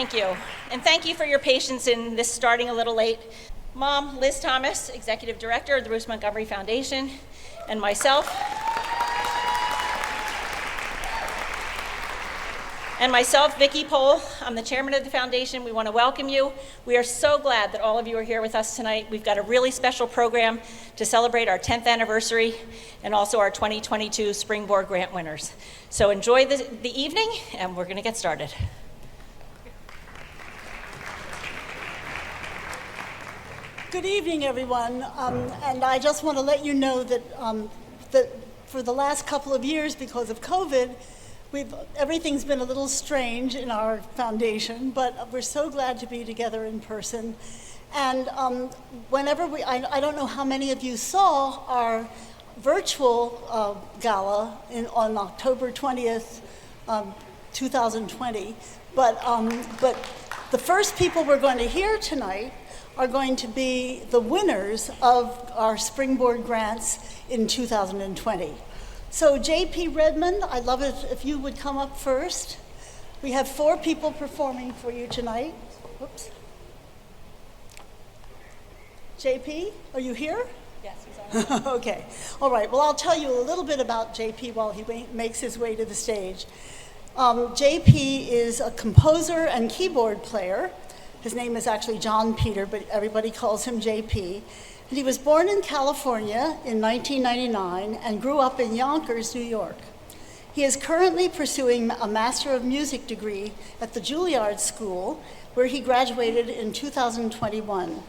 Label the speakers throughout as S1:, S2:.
S1: Thank you. And thank you for your patience in this starting a little late. Mom, Liz Thomas, Executive Director of the Bruce Montgomery Foundation, and myself, Vicki Pohl. I'm the chairman of the foundation. We want to welcome you. We are so glad that all of you are here with us tonight. We've got a really special program to celebrate our 10th anniversary and also our 2022 Springboard Grant winners. So enjoy the evening, and we're going to get started.
S2: Good evening, everyone. And I just want to let you know that, that for the last couple of years, because of COVID, everything's been a little strange in our foundation, but we're so glad to be together in person. And whenever I don't know how many of you saw our virtual gala on October 20th, 2020, but the first people we're going to hear tonight are going to be the winners of our Springboard Grants in 2020. So JP Redmond, I'd love it if you would come up first. We have 4 people performing for you tonight. Whoops. JP, are you here?
S1: Yes, he's on.
S2: Okay. All right. Well, I'll tell you a little bit about JP while he makes his way to the stage. JP is a composer and keyboard player. His name is actually John Peter, but everybody calls him JP. And he was born in California in 1999 and grew up in Yonkers, New York. He is currently pursuing a Master of Music degree at the Juilliard School, where he graduated in 2021.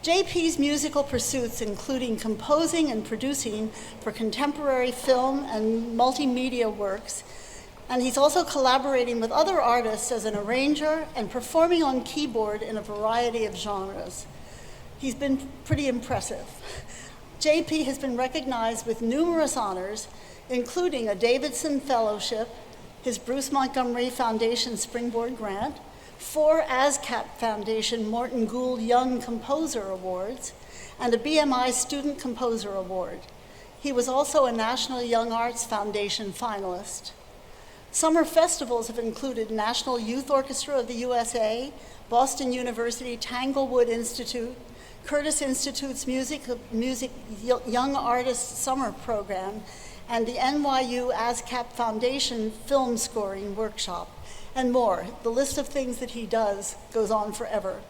S2: JP's musical pursuits including composing and producing for contemporary film and multimedia works, and he's also collaborating with other artists as an arranger and performing on keyboard in a variety of genres. He's been pretty impressive. JP has been recognized with numerous honors, including a Davidson Fellowship, his Bruce Montgomery Foundation Springboard Grant, 4 ASCAP Foundation Morton Gould Young Composer Awards, and a BMI Student Composer Award. He was also a National Young Arts Foundation finalist. Summer festivals have included National Youth Orchestra of the USA, Boston University Tanglewood Institute, Curtis Institute's Music Young Artist Summer Program, and the NYU ASCAP Foundation Film Scoring Workshop, and more. The list of things that he does goes on forever.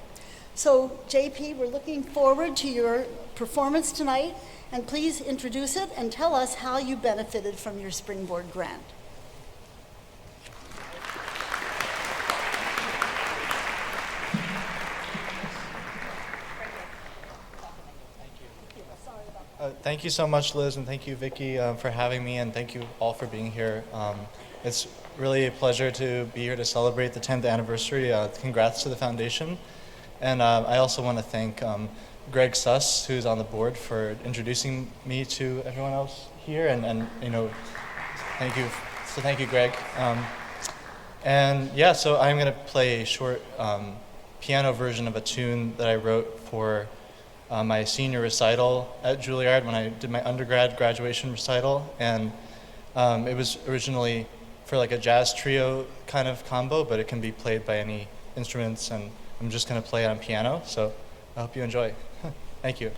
S2: So, JP, we're looking forward to your performance tonight, and please introduce it and tell us how you benefited from your Springboard Grant.
S3: Thank you so much, Liz, and thank you, Vicki, for having me, and thank you all for being here. It's really a pleasure to be here to celebrate the 10th anniversary. Congrats to the foundation. And I also want to thank Greg Suss, who's on the board, for introducing me to everyone else here, and you know, thank you. So thank you, Greg. And yeah, so I'm going to play a short piano version of a tune that I wrote for my senior recital at Juilliard when I did my undergrad graduation recital, and it was originally for like a jazz trio kind of combo, but it can be played by any instruments, and I'm just going to play it on piano, so I hope you enjoy. Thank you.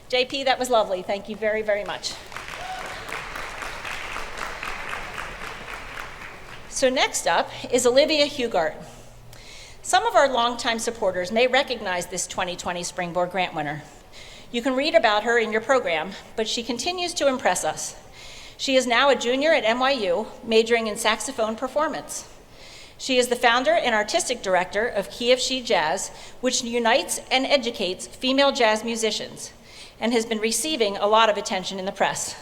S1: JP, that was lovely. Thank you very, very much. So next up is Olivia Hugart. Some of our longtime supporters may recognize this 2020 Springboard Grant winner. You can read about her in your program, but she continues to impress us. She is now a junior at NYU, majoring in saxophone performance. She is the founder and artistic director of Key of She Jazz, which unites and educates female jazz musicians, and has been receiving a lot of attention in the press.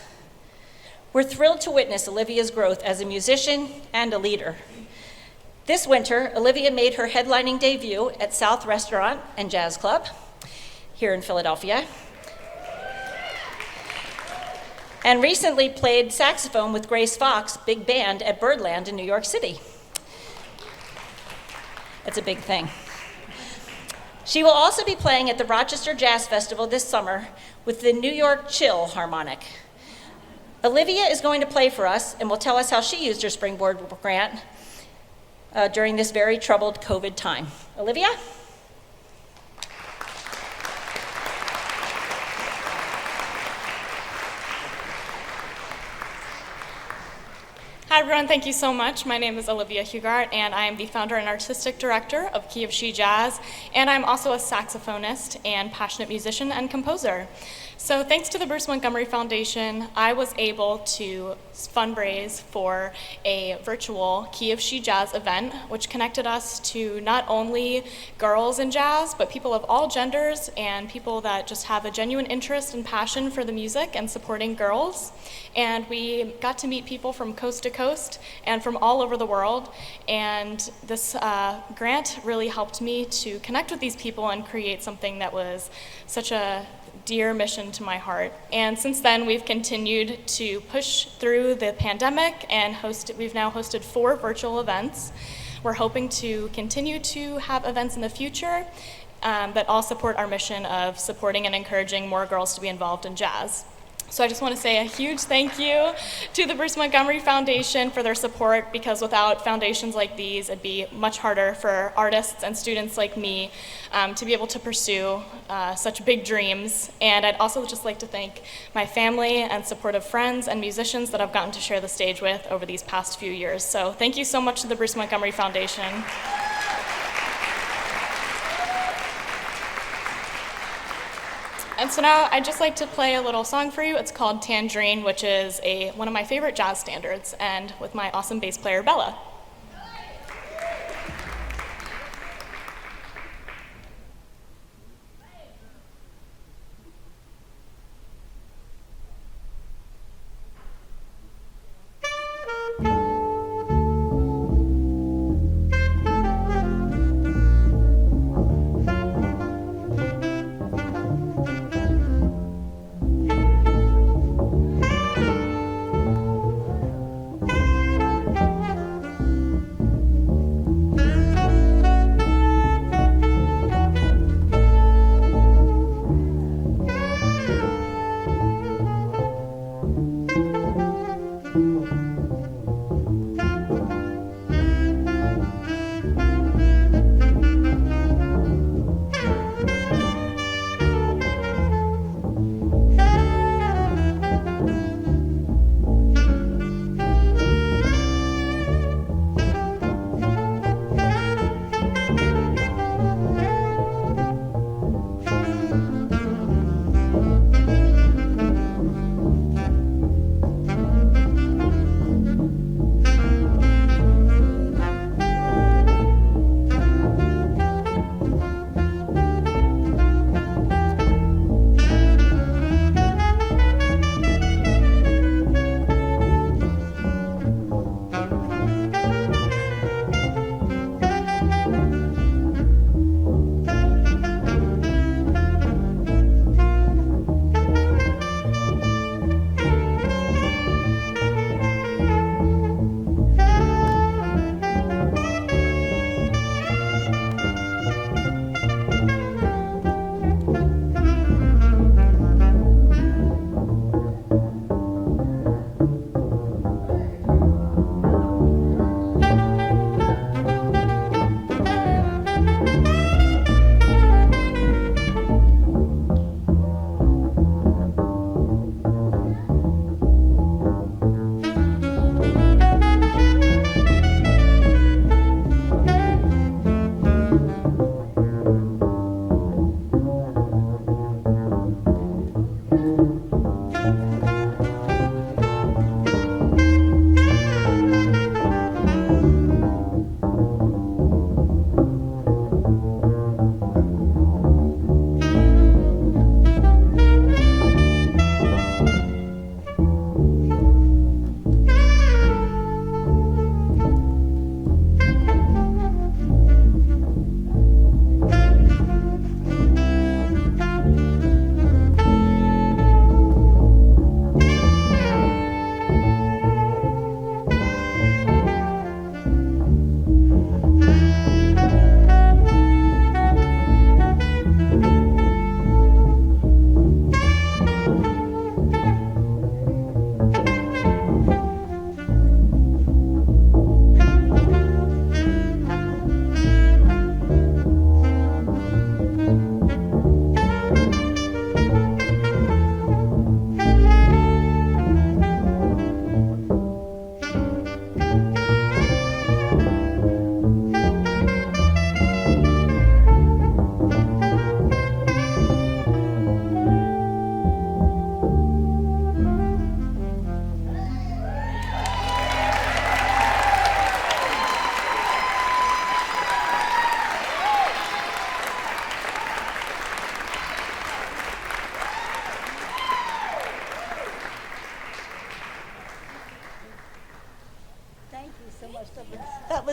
S1: We're thrilled to witness Olivia's growth as a musician and a leader. This winter, Olivia made her headlining debut at South Restaurant and Jazz Club here in Philadelphia, and recently played saxophone with Grace Fox Big Band at Birdland in New York City. It's a big thing. She will also be playing at the Rochester Jazz Festival this summer with the New York Chill Harmonic. Olivia is going to play for us and will tell us how she used her Springboard Grant during this very troubled COVID time. Olivia?
S4: Hi everyone, thank you so much. My name is Olivia Hugart and I am the founder and artistic director of Key of She Jazz, and I'm also a saxophonist and passionate musician and composer. So thanks to the Bruce Montgomery Foundation, I was able to fundraise for a virtual Key of She Jazz event, which connected us to not only girls in jazz, but people of all genders and people that just have a genuine interest and passion for the music and supporting girls. And we got to meet people from coast to coast and from all over the world. And this grant really helped me to connect with these people and create something that was such a dear mission to my heart. And since then, we've continued to push through the pandemic and we've now hosted 4 virtual events. We're hoping to continue to have events in the future that all support our mission of supporting and encouraging more girls to be involved in jazz. So I just want to say a huge thank you to the Bruce Montgomery Foundation for their support, because without foundations like these, it'd be much harder for artists and students like me to be able to pursue such big dreams. And I'd also just like to thank my family and supportive friends and musicians that I've gotten to share the stage with over these past few years. So thank you so much to the Bruce Montgomery Foundation. And so now I'd just like to play a little song for you. It's called Tangerine, which is one of my favorite jazz standards, and with my awesome bass player, Bella.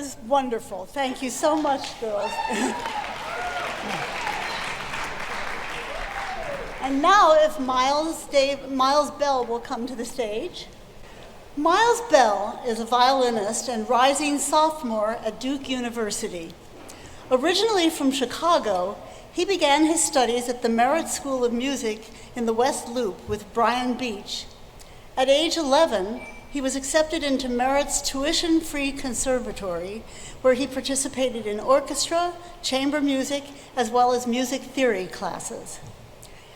S2: was wonderful. Thank you so much, girls. And now if Miles Bell will come to the stage. Miles Bell is a violinist and rising sophomore at Duke University. Originally from Chicago, he began his studies at the Merritt School of Music in the West Loop with Brian Beach. At age 11, he was accepted into Merritt's tuition-free conservatory, where he participated in orchestra, chamber music, as well as music theory classes.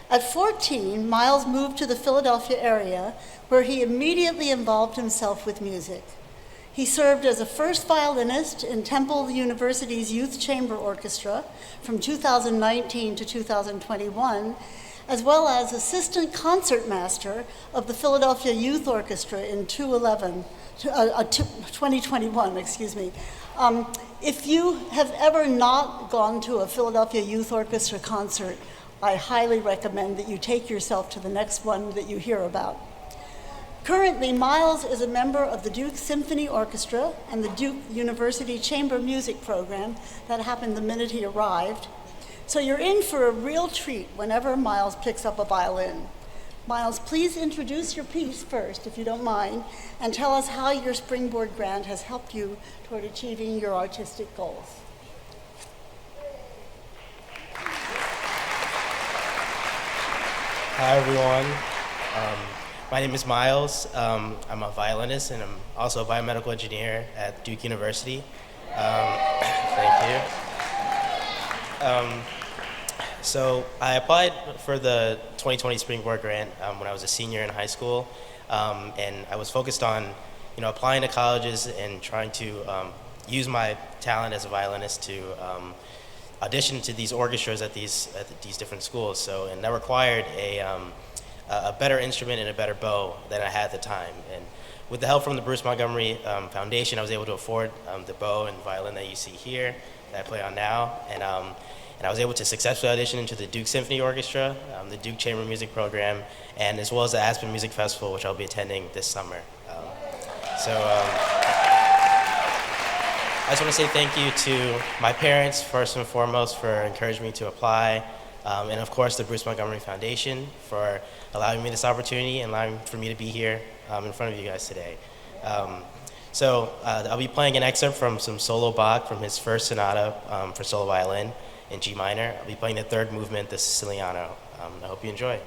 S2: At 14, Miles moved to the Philadelphia area, where he immediately involved himself with music. He served as a first violinist in Temple University's Youth Chamber Orchestra from 2019 to 2021, as well as assistant concertmaster of the Philadelphia Youth Orchestra in 2021. If you have ever not gone to a Philadelphia Youth Orchestra concert, I highly recommend that you take yourself to the next one that you hear about. Currently, Miles is a member of the Duke Symphony Orchestra and the Duke University Chamber Music Program. That happened the minute he arrived. So you're in for a real treat whenever Miles picks up a violin. Miles, please introduce your piece first, if you don't mind, and tell us how your Springboard Grant has helped you toward achieving your artistic goals.
S5: Hi, everyone. My name is Miles. I'm a violinist, and I'm also a biomedical engineer at Duke University. Thank you. So I applied for the 2020 Springboard Grant when I was a senior in high school, and I was focused on, applying to colleges and trying to use my talent as a violinist to audition to these orchestras at these different schools. So, and that required a better instrument and a better bow than I had at the time. And with the help from the Bruce Montgomery Foundation, I was able to afford the bow and violin that you see here that I play on now. And I was able to successfully audition into the Duke Symphony Orchestra, the Duke Chamber Music Program, and as well as the Aspen Music Festival, which I'll be attending this summer. I just want to say thank you to my parents, first and foremost, for encouraging me to apply, and of course the Bruce Montgomery Foundation for allowing me this opportunity and allowing for me to be here in front of you guys today. I'll be playing an excerpt from some solo Bach from his first sonata for solo violin in G minor. I'll be playing the third movement, the Siciliano. I hope you enjoy.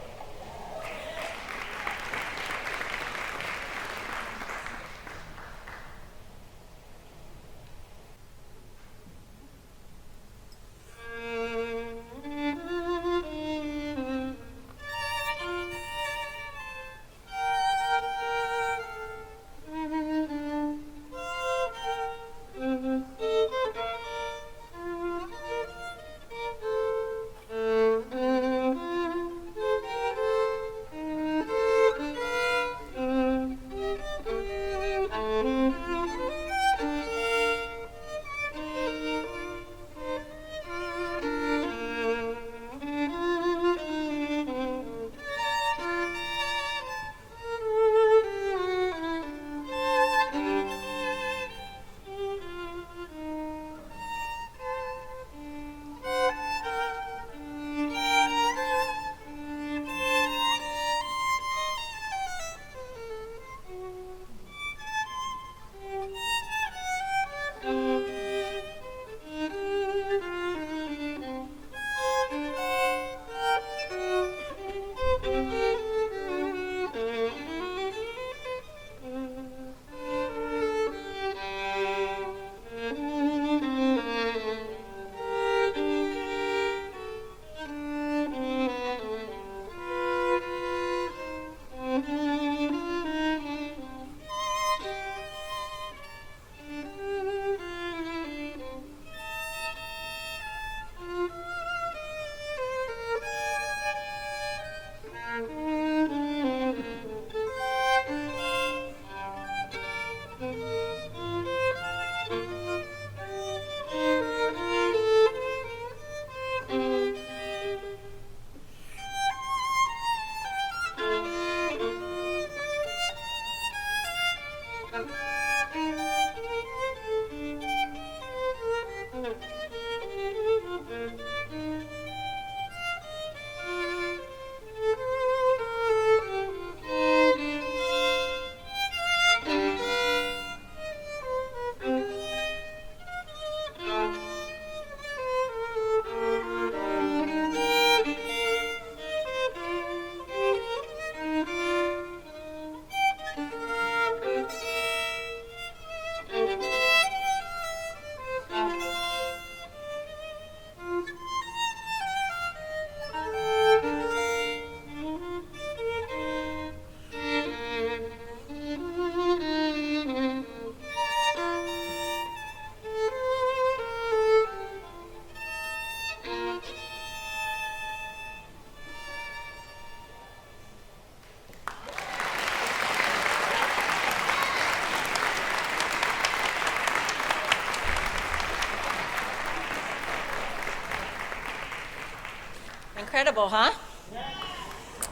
S1: incredible, huh?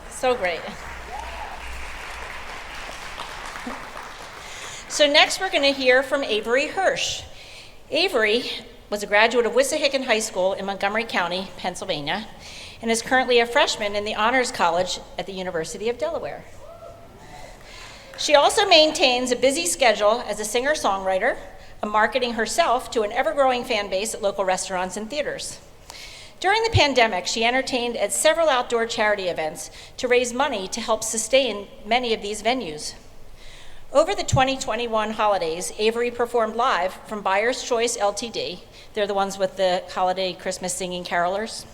S1: So great. So next we're going to hear from Avery Hirsch. Avery was a graduate of Wissahickon High School in Montgomery County, Pennsylvania, and is currently a freshman in the Honors College at the University of Delaware. She also maintains a busy schedule as a singer-songwriter, marketing herself to an ever-growing fan base at local restaurants and theaters. During the pandemic, she entertained at several outdoor charity events to raise money to help sustain many of these venues. Over the 2021 holidays, Avery performed live from Buyer's Choice Ltd. They're the ones with the holiday Christmas singing carolers,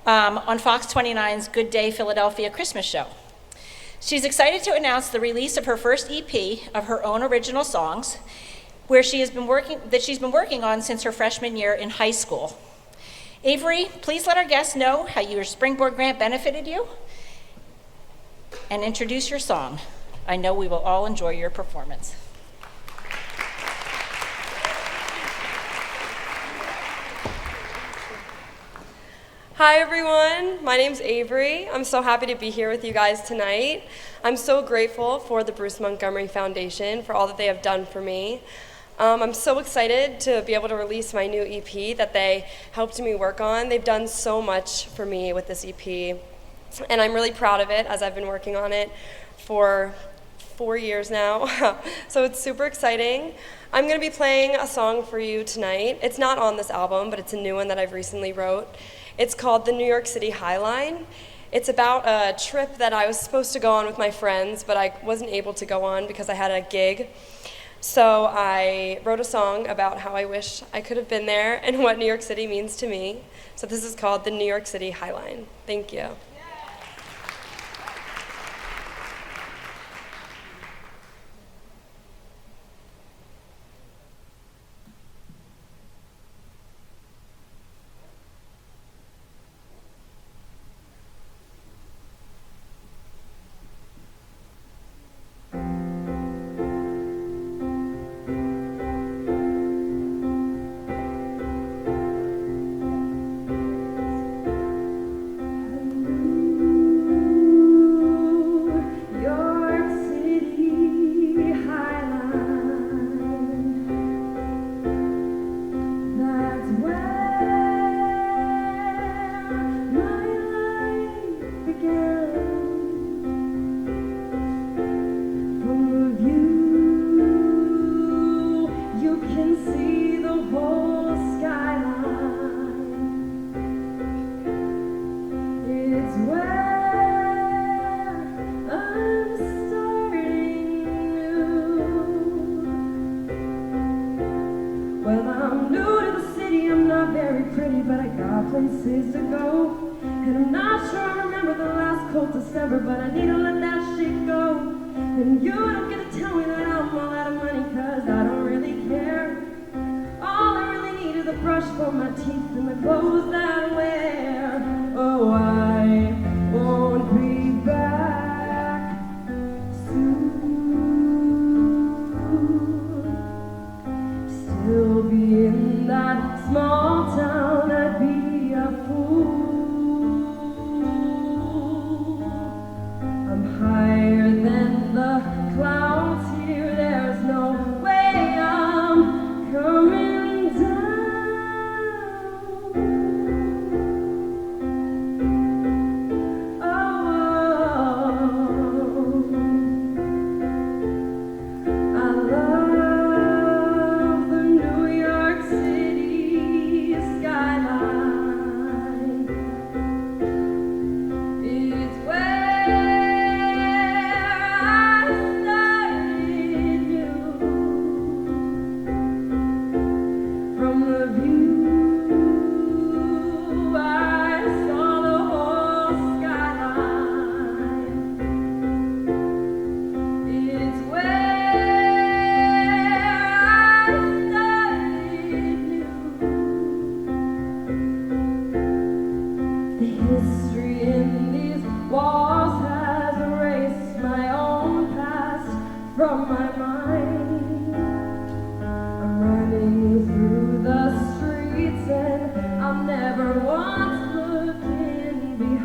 S1: on Fox 29's Good Day Philadelphia Christmas show. She's excited to announce the release of her first EP of her own original songs, where she's been working on since her freshman year in high school. Avery, please let our guests know how your Springboard Grant benefited you, and introduce your song. I know we will all enjoy your performance.
S6: Hi everyone, my name's Avery. I'm so happy to be here with you guys tonight. I'm so grateful for the Bruce Montgomery Foundation for all that they have done for me. I'm so excited to be able to release my new EP that they helped me work on. They've done so much for me with this EP, and I'm really proud of it as I've been working on it for 4 years now. So it's super exciting. I'm going to be playing a song for you tonight. It's not on this album, but it's a new one that I've recently wrote. It's called the New York City High Line. It's about a trip that I was supposed to go on with my friends, but I wasn't able to go on because I had a gig. So I wrote a song about how I wish I could have been there and what New York City means to me. So this is called the New York City High Line. Thank you.
S7: Places to go, and I'm not sure I remember the last cold December, but I need to let that shit go. And you don't get to tell me that I'm all out of money, cause I don't really care. All I really need is a brush for my teeth and the clothes that I wear. Oh, I won't be back soon. Still be in that small town, I'd be a fool. I'm higher than the clouds here, there's no way I'm coming down. I love the New York City skyline. It's where I started you. From the view I saw the whole skyline. It's where I started you. The history in these walls has erased my own past from my mind. I'm running through the streets and I'm never once looking behind.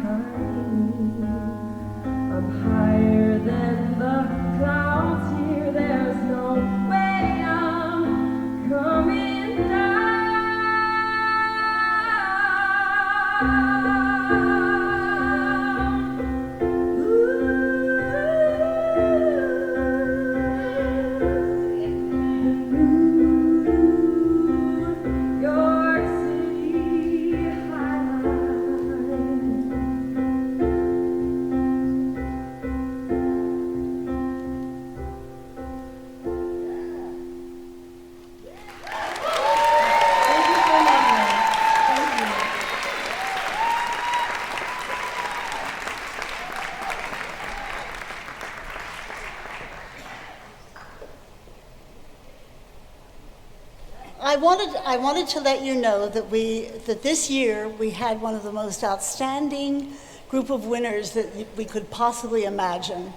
S2: wanted to let you know that this year we had one of the most outstanding group of winners that we could possibly imagine.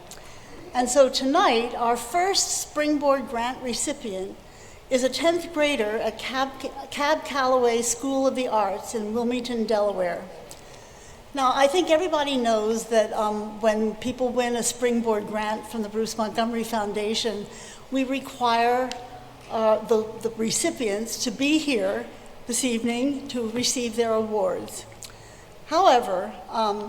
S2: And so tonight, our first Springboard Grant recipient is a 10th grader at Cab Calloway School of the Arts in Wilmington, Delaware. Now, I think everybody knows that when people win a Springboard Grant from the Bruce Montgomery Foundation, we require the recipients to be here this evening to receive their awards. However,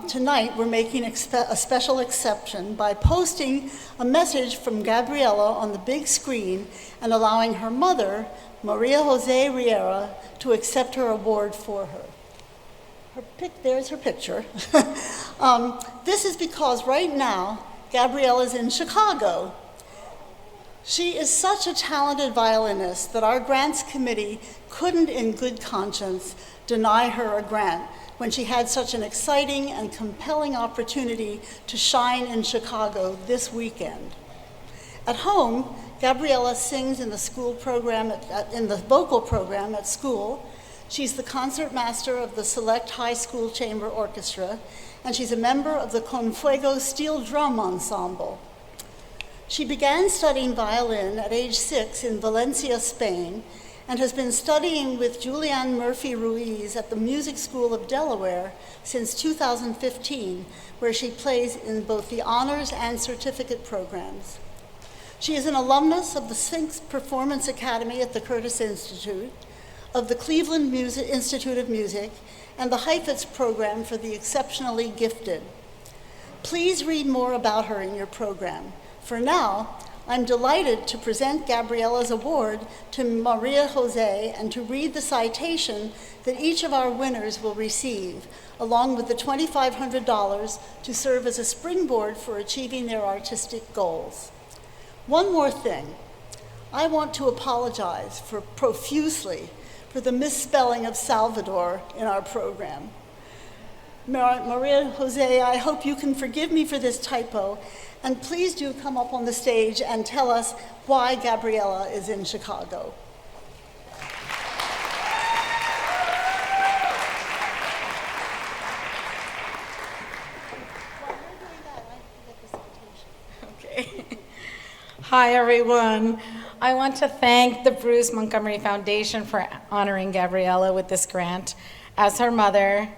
S2: tonight we're making a special exception by posting a message from Gabriela on the big screen and allowing her mother, Maria Jose Riera, to accept her award for her. There's her picture. This is because right now, Gabriela's in Chicago. She is such a talented violinist that our grants committee couldn't in good conscience deny her a grant when she had such an exciting and compelling opportunity to shine in Chicago this weekend. At home, Gabriela sings in the school program, in the vocal program at school. She's the concert master of the Select High School Chamber Orchestra, and she's a member of the Confuego Steel Drum Ensemble. She began studying violin at age 6 in Valencia, Spain, and has been studying with Julianne Murphy Ruiz at the Music School of Delaware since 2015, where she plays in both the honors and certificate programs. She is an alumnus of the Sphinx Performance Academy at the Curtis Institute, of the Cleveland Institute of Music, and the Heifetz program for the exceptionally gifted. Please read more about her in your program. For now, I'm delighted to present Gabriela's award to Maria Jose and to read the citation that each of our winners will receive, along with the $2,500 to serve as a springboard for achieving their artistic goals. One more thing. I want to apologize profusely for the misspelling of Salvador in our program. Maria Jose, I hope you can forgive me for this typo, and please do come up on the stage and tell us why Gabriela is in Chicago.
S8: Okay. Hi, everyone. I want to thank the Bruce Montgomery Foundation for honoring Gabriela with this grant. As her mother,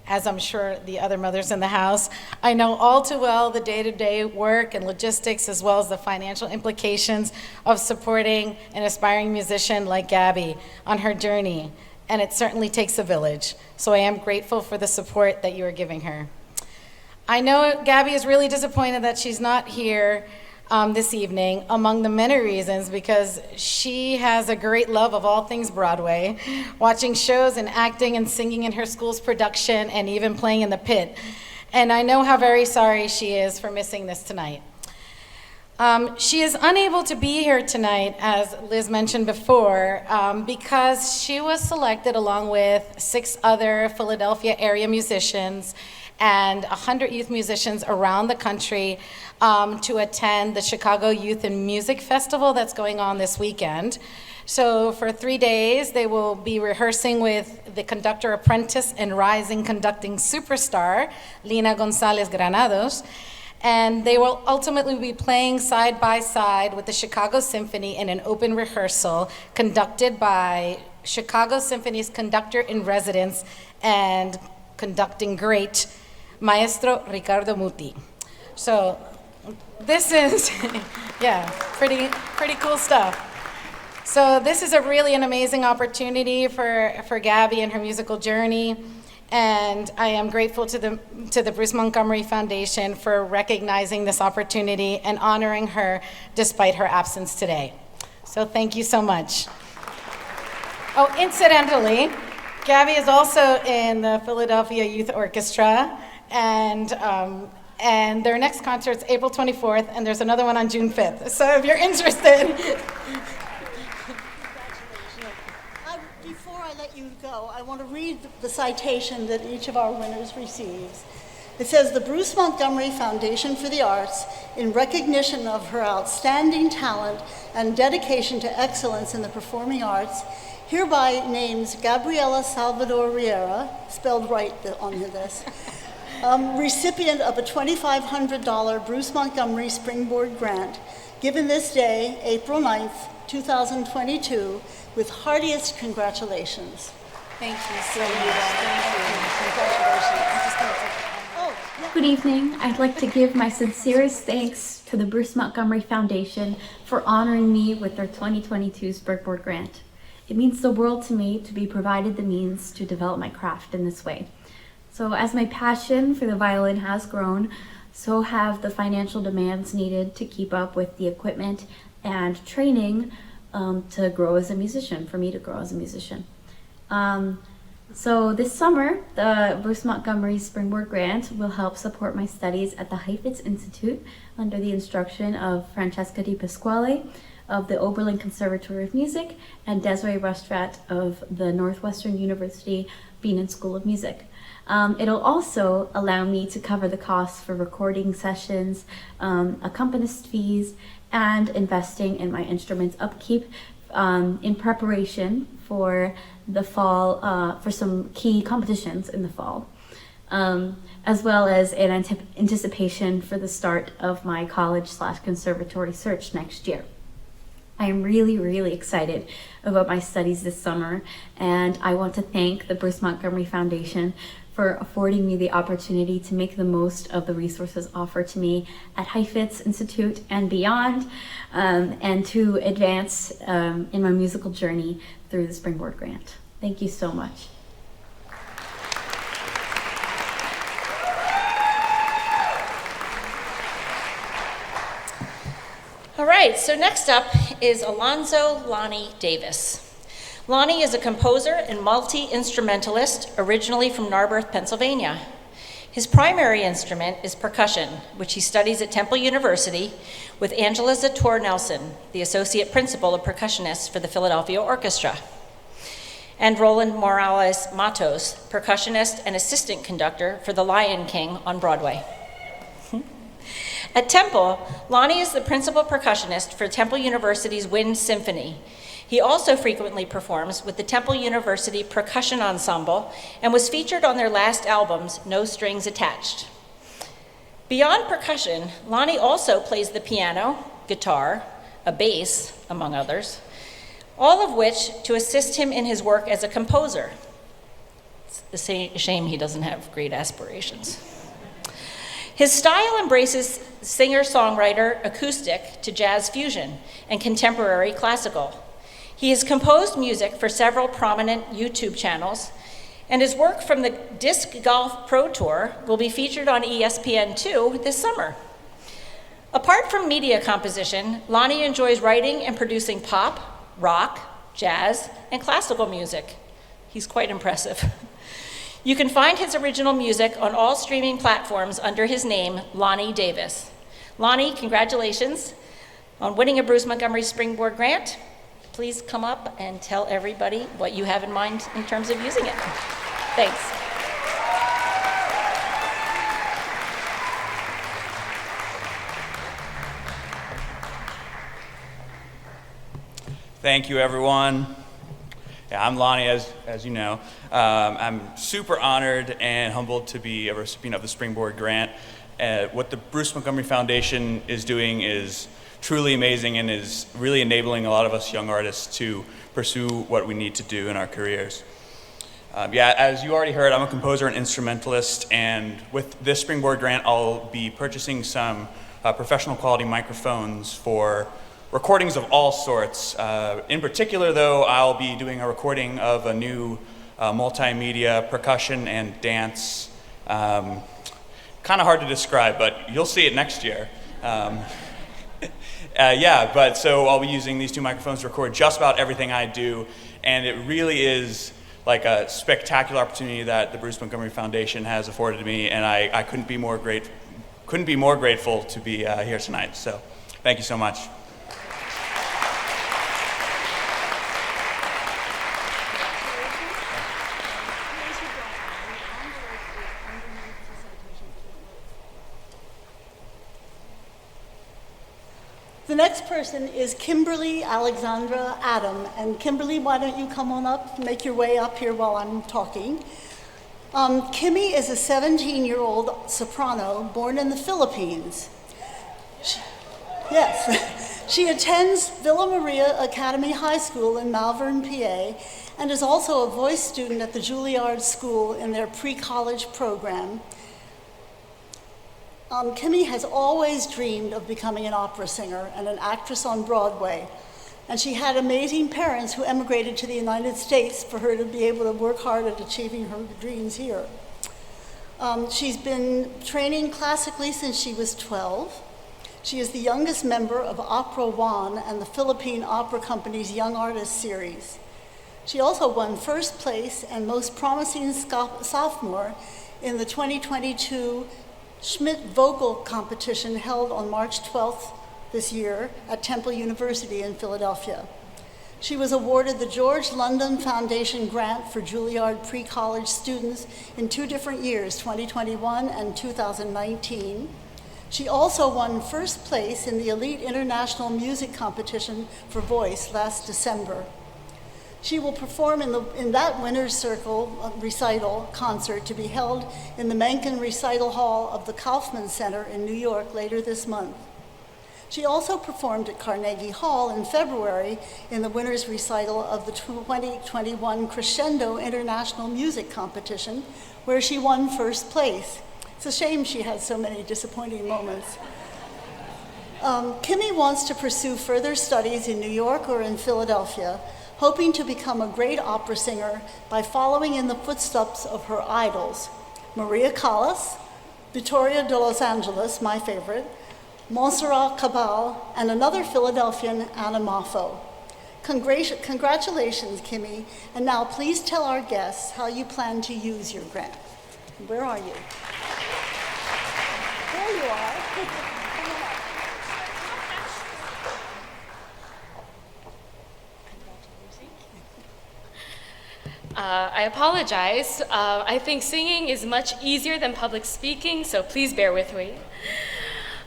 S8: as I'm sure the other mothers in the house, I know all too well the day-to-day work and logistics, as well as the financial implications of supporting an aspiring musician like Gabby on her journey. And it certainly takes a village. So I am grateful for the support that you are giving her. I know Gabby is really disappointed that she's not here this evening, among the many reasons, because she has a great love of all things Broadway, watching shows and acting and singing in her school's production and even playing in the pit. And I know how very sorry she is for missing this tonight. She is unable to be here tonight, as Liz mentioned before, because she was selected along with 6 other Philadelphia area musicians and 100 youth musicians around the country to attend the Chicago Youth and Music Festival that's going on this weekend. So for 3 days, they will be rehearsing with the conductor apprentice and rising conducting superstar, Lina Gonzalez Granados, and they will ultimately be playing side by side with the Chicago Symphony in an open rehearsal conducted by Chicago Symphony's conductor in residence and conducting great, Maestro Ricardo Muti. So this is, yeah, pretty cool stuff. So this is an amazing opportunity for Gabby and her musical journey, and I am grateful to the Bruce Montgomery Foundation for recognizing this opportunity and honoring her despite her absence today. So thank you so much. Oh, incidentally, Gabby is also in the Philadelphia Youth Orchestra, and their next concert's April 24th, and there's another one on June 5th. So if you're interested.
S2: Before I let you go, I want to read the citation that each of our winners receives. It says, the Bruce Montgomery Foundation for the Arts, in recognition of her outstanding talent and dedication to excellence in the performing arts, hereby names Gabriela Salvador Riera, spelled right on this, recipient of a $2,500 Bruce Montgomery Springboard Grant, given this day, April 9th, 2022, with heartiest congratulations.
S1: Thank you so much.
S2: Congratulations.
S9: Good evening. I'd like to give my sincerest thanks to the Bruce Montgomery Foundation for honoring me with their 2022 Springboard Grant. It means the world to me to be provided the means to develop my craft in this way. So as my passion for the violin has grown, so have the financial demands needed to keep up with the equipment and training to grow as a musician, for me to grow as a musician. So this summer, the Bruce Montgomery Springboard Grant will help support my studies at the Heifetz Institute under the instruction of Francesca Di Pasquale of the Oberlin Conservatory of Music and Desiree Rustrat of the Northwestern University Bienen School of Music. It'll also allow me to cover the costs for recording sessions, accompanist fees, and investing in my instrument's upkeep in preparation for the fall, for some key competitions in the fall, as well as in anticipation for the start of my college/conservatory search next year. I am really, really excited about my studies this summer, and I want to thank the Bruce Montgomery Foundation for affording me the opportunity to make the most of the resources offered to me at Heifetz Institute and beyond, and to advance in my musical journey through the Springboard Grant. Thank you so much.
S1: All right, so next up is Alonzo Lonnie Davis. Lonnie is a composer and multi-instrumentalist originally from Narberth, Pennsylvania. His primary instrument is percussion, which he studies at Temple University with Angela Zator Nelson, the associate principal of percussionists for the Philadelphia Orchestra, and Roland Morales Matos, percussionist and assistant conductor for The Lion King on Broadway. At Temple, Lonnie is the principal percussionist for Temple University's Wind Symphony. He also frequently performs with the Temple University Percussion Ensemble and was featured on their last albums, No Strings Attached. Beyond percussion, Lonnie also plays the piano, guitar, a bass, among others, all of which to assist him in his work as a composer. It's a shame he doesn't have great aspirations. His style embraces singer-songwriter acoustic to jazz fusion and contemporary classical. He has composed music for several prominent YouTube channels, and his work from the Disc Golf Pro Tour will be featured on ESPN2 this summer. Apart from media composition, Lonnie enjoys writing and producing pop, rock, jazz, and classical music. He's quite impressive. You can find his original music on all streaming platforms under his name, Lonnie Davis. Lonnie, congratulations on winning a Bruce Montgomery Springboard Grant. Please come up and tell everybody what you have in mind in terms of using it. Thanks.
S10: Thank you, everyone. Yeah, I'm Lonnie, as you know. I'm super honored and humbled to be a recipient of the Springboard Grant. What the Bruce Montgomery Foundation is doing is truly amazing and is really enabling a lot of us young artists to pursue what we need to do in our careers. Yeah, as you already heard, I'm a composer and instrumentalist, and with this Springboard Grant, I'll be purchasing some professional quality microphones for recordings of all sorts. In particular, though, I'll be doing a recording of a new multimedia percussion and dance. Kind of hard to describe, but you'll see it next year. So I'll be using these two microphones to record just about everything I do, and it really is like a spectacular opportunity that the Bruce Montgomery Foundation has afforded me, and I couldn't be more grateful to be here tonight. So thank you so much.
S2: The next person is Kimberly Alexandra Adam. And Kimberly, why don't you come on up, make your way up here while I'm talking. Kimmy is a 17-year-old soprano born in the Philippines. Yes. She attends Villa Maria Academy High School in Malvern, PA, and is also a voice student at the Juilliard School in their pre-college program. Kimmy has always dreamed of becoming an opera singer and an actress on Broadway. And she had amazing parents who emigrated to the United States for her to be able to work hard at achieving her dreams here. She's been training classically since she was 12. She is the youngest member of Opera One and the Philippine Opera Company's Young Artist Series. She also won first place and most promising sophomore in the 2022 Schmidt Vocal Competition held on March 12th this year at Temple University in Philadelphia. She was awarded the George London Foundation Grant for Juilliard pre-college students in 2 different years, 2021 and 2019. She also won first place in the Elite International Music Competition for Voice last December. She will perform in that Winner's Circle recital concert to be held in the Mencken Recital Hall of the Kaufman Center in New York later this month. She also performed at Carnegie Hall in February in the Winner's Recital of the 2021 Crescendo International Music Competition, where she won first place. It's a shame she had so many disappointing moments. Kimmy wants to pursue further studies in New York or in Philadelphia, hoping to become a great opera singer by following in the footsteps of her idols, Maria Callas, Vittoria de Los Angeles, my favorite, Montserrat Cabal, and another Philadelphian, Anna Moffo. Congratulations, Kimmy, and now please tell our guests how you plan to use your grant. Where are you? There you are.
S4: I apologize. I think singing is much easier than public speaking, so please bear with me.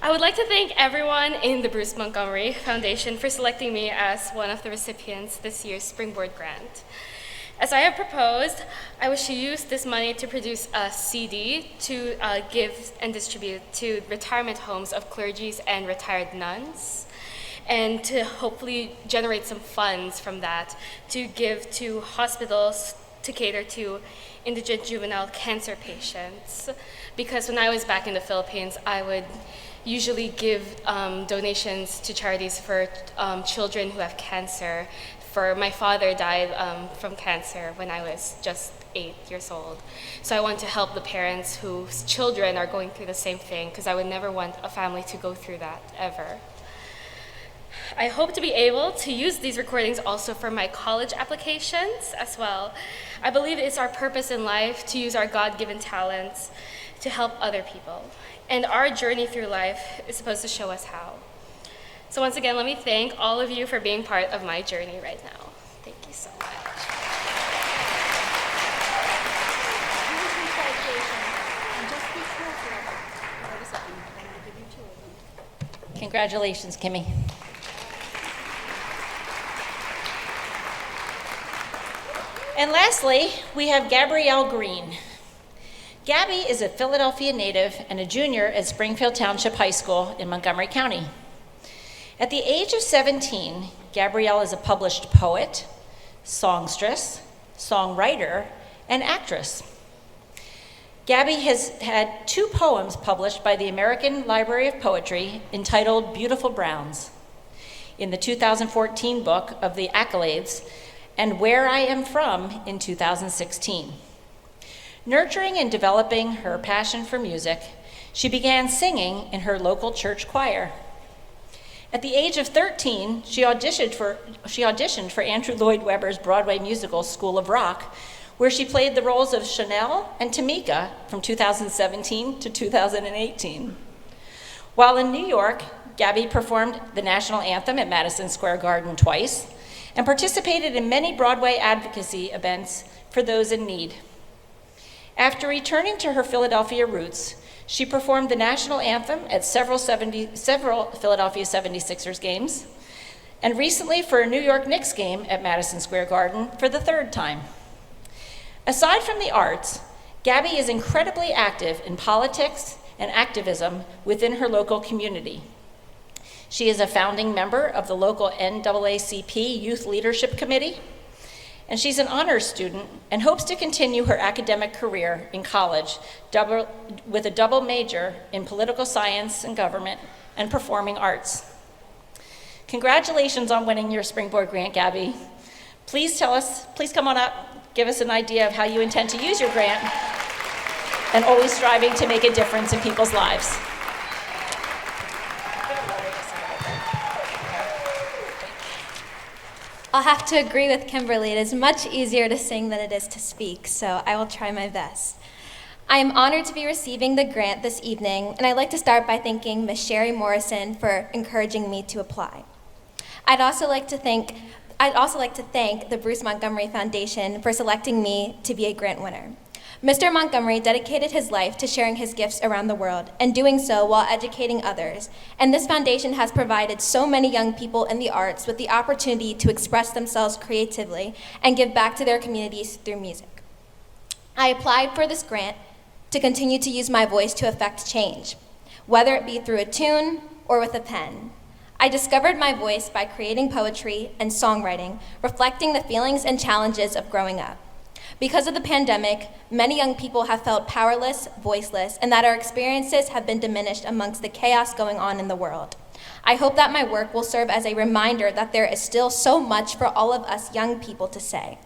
S4: I would like to thank everyone in the Bruce Montgomery Foundation for selecting me as one of the recipients this year's Springboard Grant. As I have proposed, I wish to use this money to produce a CD to give and distribute to retirement homes of clergies and retired nuns, and to hopefully generate some funds from that to give to hospitals to cater to indigent juvenile cancer patients. Because when I was back in the Philippines, I would usually give donations to charities for children who have cancer. For my father died from cancer when I was just 8 years old. So I want to help the parents whose children are going through the same thing, because I would never want a family to go through that ever. I hope to be able to use these recordings also for my college applications as well. I believe it's our purpose in life to use our God-given talents to help other people. And our journey through life is supposed to show us how. So once again, let me thank all of you for being part of my journey right now. Thank you so much.
S1: Congratulations, Kimmy. And lastly, we have Gabrielle Green. Gabby is a Philadelphia native and a junior at Springfield Township High School in Montgomery County. At the age of 17, Gabrielle is a published poet, songstress, songwriter, and actress. Gabby has had 2 poems published by the American Library of Poetry entitled Beautiful Browns in the 2014 book of the Accolades, and Where I Am From in 2016. Nurturing and developing her passion for music, she began singing in her local church choir. At the age of 13, she auditioned for Andrew Lloyd Webber's Broadway musical School of Rock, where she played the roles of Chanel and Tamika from 2017 to 2018. While in New York, Gabby performed the national anthem at Madison Square Garden twice and participated in many Broadway advocacy events for those in need. After returning to her Philadelphia roots, She performed the national anthem at several Philadelphia 76ers games, and recently for a New York Knicks game at Madison Square Garden for the third time. Aside from the arts, Gabby is incredibly active in politics and activism within her local community. She is a founding member of the local NAACP Youth Leadership Committee, and she's an honors student and hopes to continue her academic career in college with a double major in political science and government and performing arts. Congratulations on winning your Springboard Grant, Gabby. Please come on up, give us an idea of how you intend to use your grant, and always striving to make a difference in people's lives.
S11: I'll have to agree with Kimberly. It is much easier to sing than it is to speak, so I will try my best. I am honored to be receiving the grant this evening, and I'd like to start by thanking Ms. Sherry Morrison for encouraging me to apply. I'd also like to thank the Bruce Montgomery Foundation for selecting me to be a grant winner. Mr. Montgomery dedicated his life to sharing his gifts around the world and doing so while educating others. And this foundation has provided so many young people in the arts with the opportunity to express themselves creatively and give back to their communities through music. I applied for this grant to continue to use my voice to affect change, whether it be through a tune or with a pen. I discovered my voice by creating poetry and songwriting, reflecting the feelings and challenges of growing up. Because of the pandemic, many young people have felt powerless, voiceless, and that our experiences have been diminished amongst the chaos going on in the world. I hope that my work will serve as a reminder that there is still so much for all of us young people to say.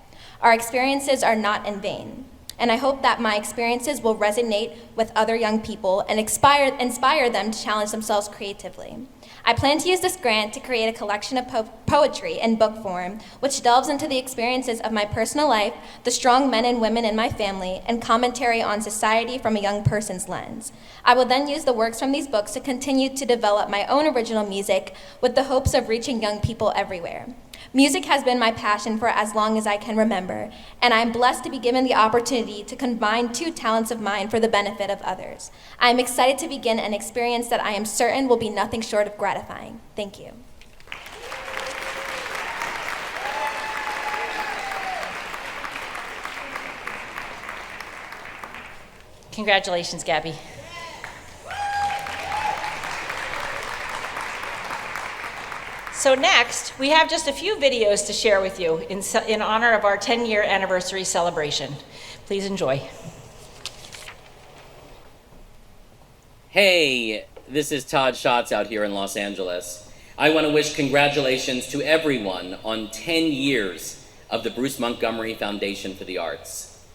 S11: Our experiences are not in vain. And I hope that my experiences will resonate with other young people and inspire them to challenge themselves creatively. I plan to use this grant to create a collection of poetry in book form, which delves into the experiences of my personal life, the strong men and women in my family, and commentary on society from a young person's lens. I will then use the works from these books to continue to develop my own original music with the hopes of reaching young people everywhere. Music has been my passion for as long as I can remember, and I am blessed to be given the opportunity to combine two talents of mine for the benefit of others. I am excited to begin an experience that I am certain will be nothing short of gratifying. Thank you.
S1: Congratulations, Gabby. So next, we have just a few videos to share with you in honor of our 10-year anniversary celebration. Please enjoy.
S12: Hey, this is Todd Schatz out here in Los Angeles. I want to wish congratulations to everyone on 10 years of the Bruce Montgomery Foundation for the Arts.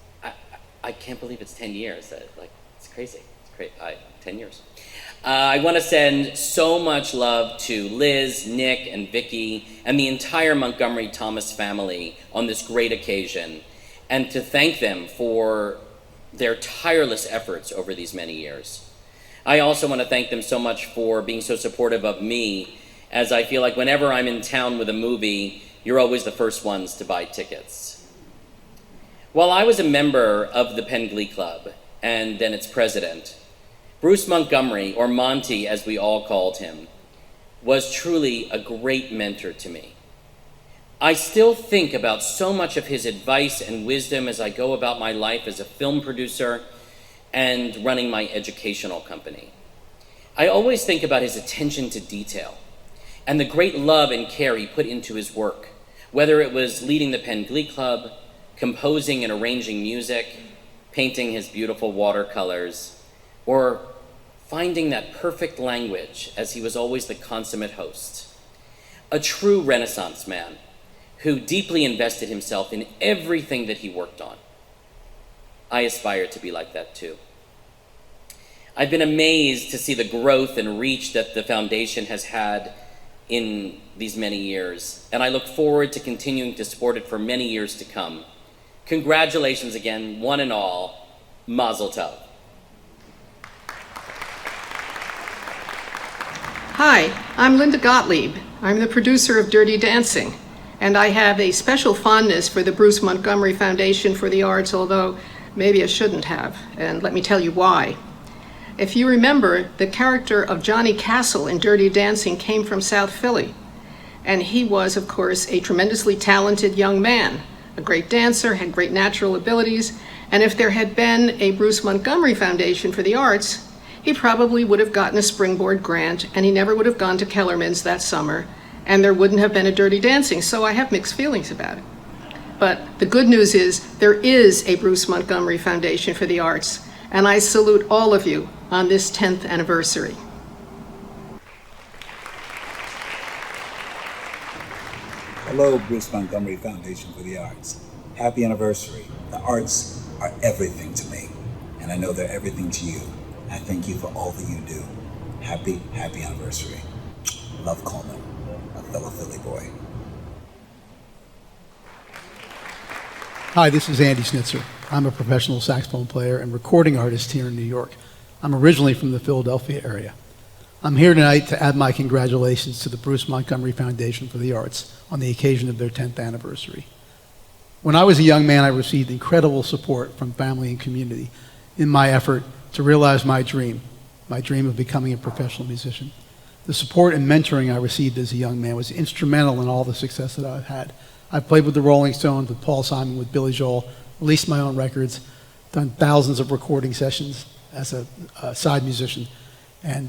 S12: I can't believe it's 10 years. It's crazy. It's great. 10 years. I want to send so much love to Liz, Nick, and Vicky, and the entire Montgomery Thomas family on this great occasion, and to thank them for their tireless efforts over these many years. I also want to thank them so much for being so supportive of me, as I feel like whenever I'm in town with a movie, you're always the first ones to buy tickets. While I was a member of the Penn Glee Club, and then its president, Bruce Montgomery, or Monty as we all called him, was truly a great mentor to me. I still think about so much of his advice and wisdom as I go about my life as a film producer and running my educational company. I always think about his attention to detail and the great love and care he put into his work, whether it was leading the Penn Glee Club, composing and arranging music, painting his beautiful watercolors, or finding that perfect language as he was always the consummate host. A true Renaissance man who deeply invested himself in everything that he worked on. I aspire to be like that too. I've been amazed to see the growth and reach that the foundation has had in these many years, and I look forward to continuing to support it for many years to come. Congratulations again, one and all. Mazel tov.
S13: Hi, I'm Linda Gottlieb. I'm the producer of Dirty Dancing, and I have a special fondness for the Bruce Montgomery Foundation for the Arts, although maybe I shouldn't have, and let me tell you why. If you remember, the character of Johnny Castle in Dirty Dancing came from South Philly. And he was, of course, a tremendously talented young man, a great dancer, had great natural abilities. And if there had been a Bruce Montgomery Foundation for the Arts, he probably would have gotten a Springboard Grant, and he never would have gone to Kellerman's that summer, and there wouldn't have been a Dirty Dancing. So I have mixed feelings about it. But the good news is there is a Bruce Montgomery Foundation for the Arts, and I salute all of you on this 10th anniversary.
S14: Hello, Bruce Montgomery Foundation for the Arts. Happy anniversary. The arts are everything to me, and I know they're everything to you. I thank you for all that you do. Happy anniversary. Love, Coleman, a fellow Philly boy.
S15: Hi, this is Andy Schnitzer. I'm a professional saxophone player and recording artist here in New York. I'm originally from the Philadelphia area. I'm here tonight to add my congratulations to the Bruce Montgomery Foundation for the Arts on the occasion of their 10th anniversary. When I was a young man, I received incredible support from family and community in my effort to realize my dream of becoming a professional musician. The support and mentoring I received as a young man was instrumental in all the success that I've had. I've played with the Rolling Stones, with Paul Simon, with Billy Joel, released my own records, done thousands of recording sessions as a side musician, and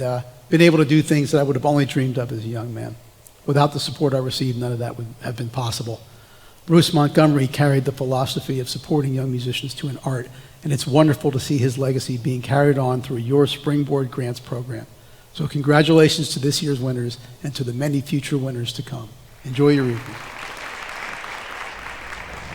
S15: been able to do things that I would have only dreamed of as a young man. Without the support I received, none of that would have been possible. Bruce Montgomery carried the philosophy of supporting young musicians to an art, and it's wonderful to see his legacy being carried on through your Springboard Grants program. So congratulations to this year's winners and to the many future winners to come. Enjoy your evening.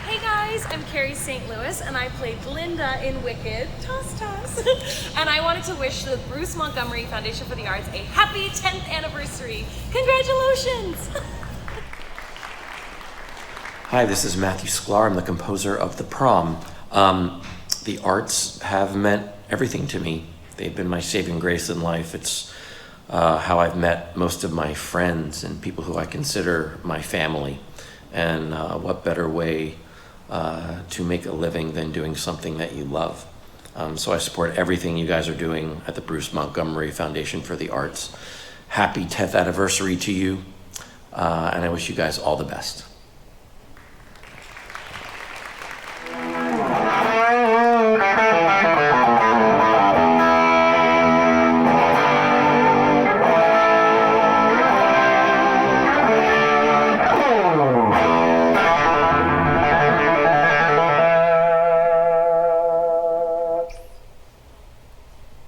S16: Hey guys, I'm Carrie St. Louis and I played Glinda in Wicked. Toss, toss. And I wanted to wish the Bruce Montgomery Foundation for the Arts a happy 10th anniversary. Congratulations!
S17: Hi, this is Matthew Sklar. I'm the composer of The Prom. The arts have meant everything to me. They've been my saving grace in life. It's how I've met most of my friends and people who I consider my family. And what better way to make a living than doing something that you love. So I support everything you guys are doing at the Bruce Montgomery Foundation for the Arts. Happy 10th anniversary to you, and I wish you guys all the best.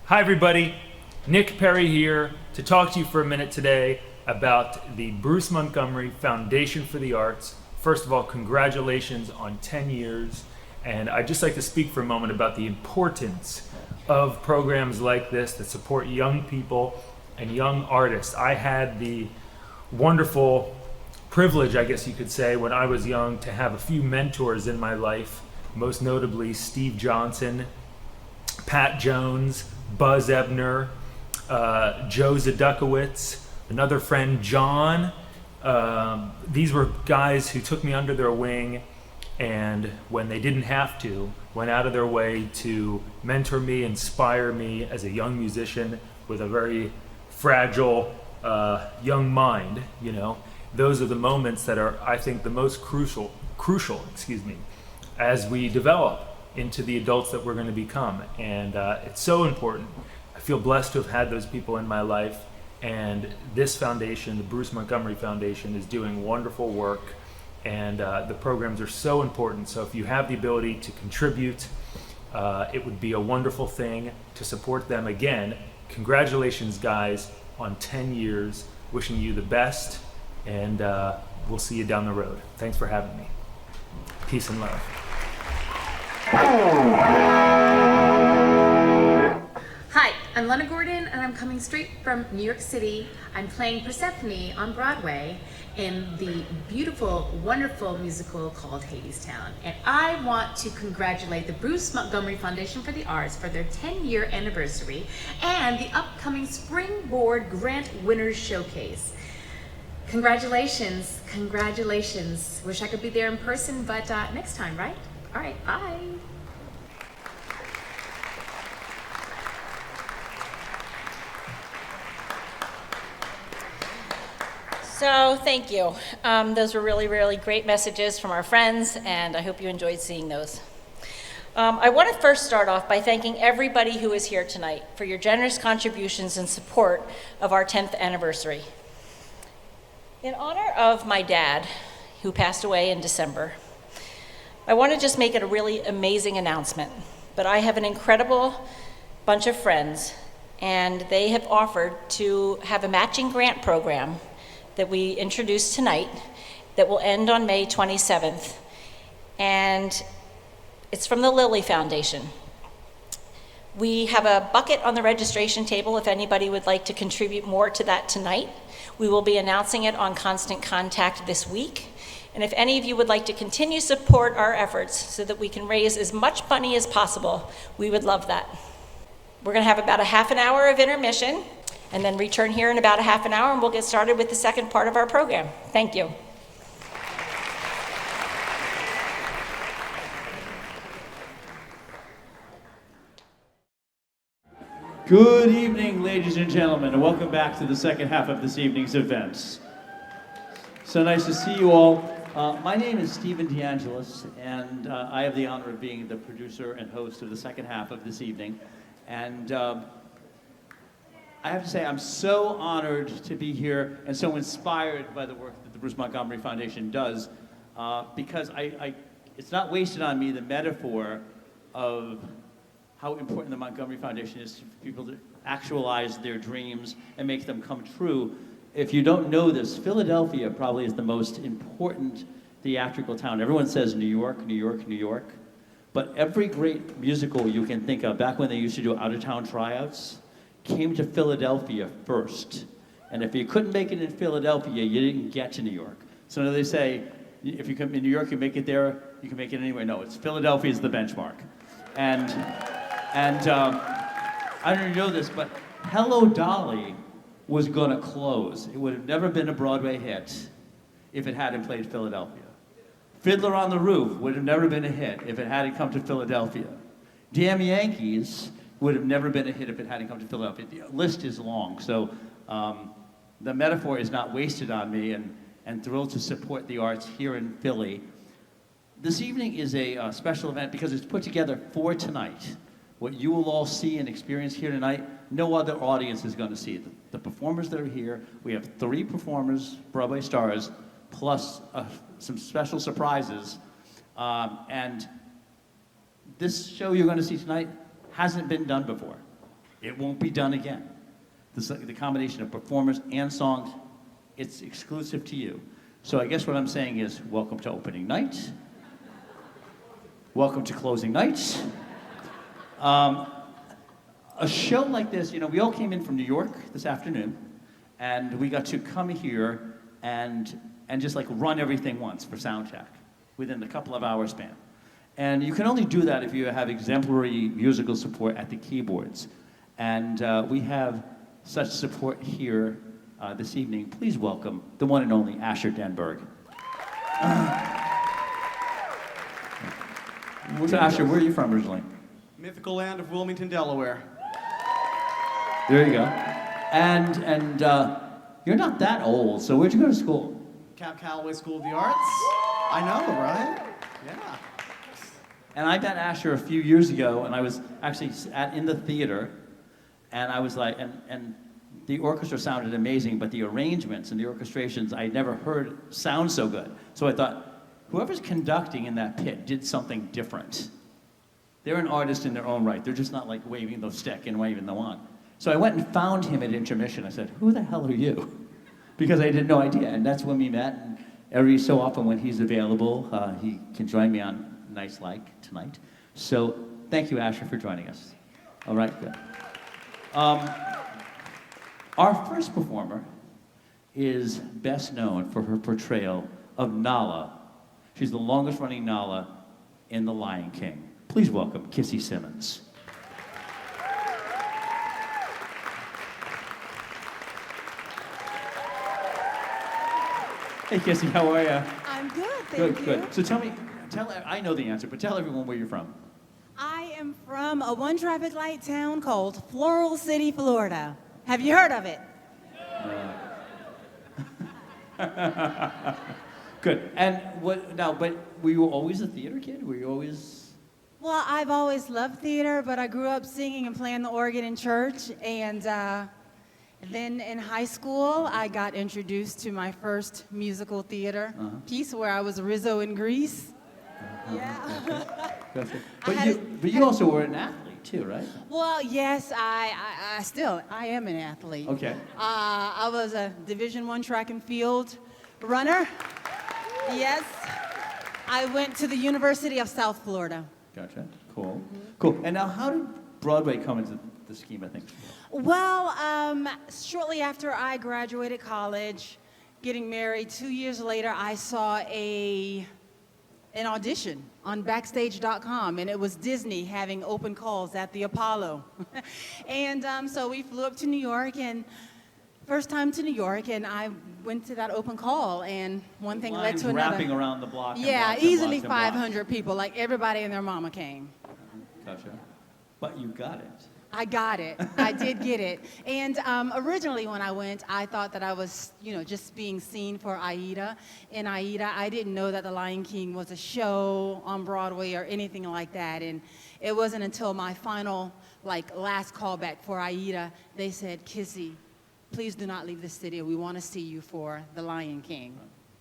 S18: Hi everybody, Nick Perry here to talk to you for a minute today about the Bruce Montgomery Foundation for the Arts. First of all, congratulations on 10 years, and I'd just like to speak for a moment about the importance of programs like this that support young people and young artists. I had the wonderful privilege, I guess you could say, when I was young to have a few mentors in my life, most notably Steve Johnson, Pat Jones, Buzz Ebner, Joe Zadukowicz, another friend, John. These were guys who took me under their wing and when they didn't have to, went out of their way to mentor me, inspire me as a young musician with a very fragile young mind, you know. Those are the moments that are, I think, the most crucial, as we develop into the adults that we're going to become. And it's so important. I feel blessed to have had those people in my life, and this foundation, the Bruce Montgomery Foundation, is doing wonderful work, and the programs are so important. So if you have the ability to contribute, it would be a wonderful thing to support them. Again, congratulations guys on 10 years, wishing you the best, and we'll see you down the road. Thanks for having me. Peace and love.
S19: Hi, I'm Lena Gordon, and I'm coming straight from New York City. I'm playing Persephone on Broadway in the beautiful, wonderful musical called Hadestown. And I want to congratulate the Bruce Montgomery Foundation for the Arts for their 10-year anniversary and the upcoming Springboard Grant Winners Showcase. Congratulations, congratulations. Wish I could be there in person, but next time, right? All right, bye.
S1: So thank you. Those were really, really great messages from our friends, and I hope you enjoyed seeing those. I want to first start off by thanking everybody who is here tonight for your generous contributions and support of our 10th anniversary. In honor of my dad, who passed away in December, I want to just make it a really amazing announcement, but I have an incredible bunch of friends, and they have offered to have a matching grant program that we introduced tonight that will end on May 27th. And it's from the Lilly Foundation. We have a bucket on the registration table if anybody would like to contribute more to that tonight. We will be announcing it on Constant Contact this week. And if any of you would like to continue support our efforts so that we can raise as much money as possible, we would love that. We're gonna have about a half an hour of intermission and then return here in about a half an hour, and we'll get started with the second part of our program. Thank you.
S20: Good evening, ladies and gentlemen, and welcome back to the second half of this evening's events. So nice to see you all. My name is Stephen DeAngelis, and I have the honor of being the producer and host of the second half of this evening. And I have to say, I'm so honored to be here and so inspired by the work that the Bruce Montgomery Foundation does, because it's not wasted on me the metaphor of how important the Montgomery Foundation is for people to actualize their dreams and make them come true. If you don't know this, Philadelphia probably is the most important theatrical town. Everyone says New York, New York, New York. But every great musical you can think of, back when they used to do out-of-town tryouts, came to Philadelphia first. And if you couldn't make it in Philadelphia, you didn't get to New York. So now they say, if you come in New York, you make it there, you can make it anywhere. No, it's Philadelphia is the benchmark. And I don't know this, but Hello Dolly was going to close. It would have never been a Broadway hit if it hadn't played Philadelphia. Fiddler on the Roof would have never been a hit if it hadn't come to Philadelphia. Damn Yankees would have never been a hit if it hadn't come to Philadelphia. The list is long, so the metaphor is not wasted on me, and thrilled to support the arts here in Philly. This evening is a special event because it's put together for tonight. What you will all see and experience here tonight, no other audience is going to see. The performers that are here, we have 3 performers, Broadway Stars, plus some special surprises. And this show you're going to see tonight hasn't been done before. It won't be done again. The combination of performers and songs, it's exclusive to you. So I guess what I'm saying is, welcome to opening night. Welcome to closing night. A show like this, you know, we all came in from New York this afternoon, and we got to come here and just like run everything once for sound check within a couple of hours span. And you can only do that if you have exemplary musical support at the keyboards. And we have such support here this evening. Please welcome the one and only Asher Denberg. So Asher, where are you from originally?
S21: Mythical land of Wilmington, Delaware.
S20: There you go. And you're not that old, so where'd you go to school?
S21: Cap Calloway School of the Arts. I know, right? Yeah.
S20: And I met Asher a few years ago, and I was actually in the theater, and I was like, and the orchestra sounded amazing, but the arrangements and the orchestrations I had never heard sound so good. So I thought, whoever's conducting in that pit did something different. They're an artist in their own right. They're just not like waving the stick and waving the wand. So I went and found him at intermission. I said, who the hell are you? Because I had no idea. And that's when we met. And every so often when he's available, he can join me on nights like tonight. So thank you, Asher, for joining us. All right, good. Our first performer is best known for her portrayal of Nala. She's the longest running Nala in The Lion King. Please welcome Kissy Simmons. Hey Kissy, how are you?
S22: I'm good, thank you.
S20: Good. So tell I know the answer, but tell everyone where you're from.
S22: I am from a one traffic light town called Floral City, Florida. Have you heard of it?
S20: Good. And what now? But were you always a theater kid? Were you always?
S22: Well, I've always loved theater, but I grew up singing and playing the organ in church. And then in high school, I got introduced to my first musical theater piece where I was Rizzo in Greece. Yeah.
S20: But you also were an athlete too, right?
S22: Well, yes, I am an athlete.
S20: Okay.
S22: I was a Division I track and field runner. Yes. I went to the University of South Florida.
S20: Gotcha. Cool. Cool. And now, how did Broadway come into the scheme of things?
S22: Well, shortly after I graduated college, getting married, 2 years later, I saw an audition on Backstage.com, and it was Disney having open calls at the Apollo. And so we flew up to New York, and first time to New York, and I went to that open call, and one thing led to another.
S20: Wrapping around the block. And
S22: Yeah,
S20: blocks and
S22: easily
S20: blocks and
S22: 500 people, like everybody and their mama came.
S20: blocks. Gotcha. But you got it.
S22: I got it. I did get it. And originally when I went, I thought that I was, just being seen for Aida. In Aida, I didn't know that The Lion King was a show on Broadway or anything like that. And it wasn't until my final, last callback for Aida, they said, Kissy, please do not leave the city. We want to see you for The Lion King.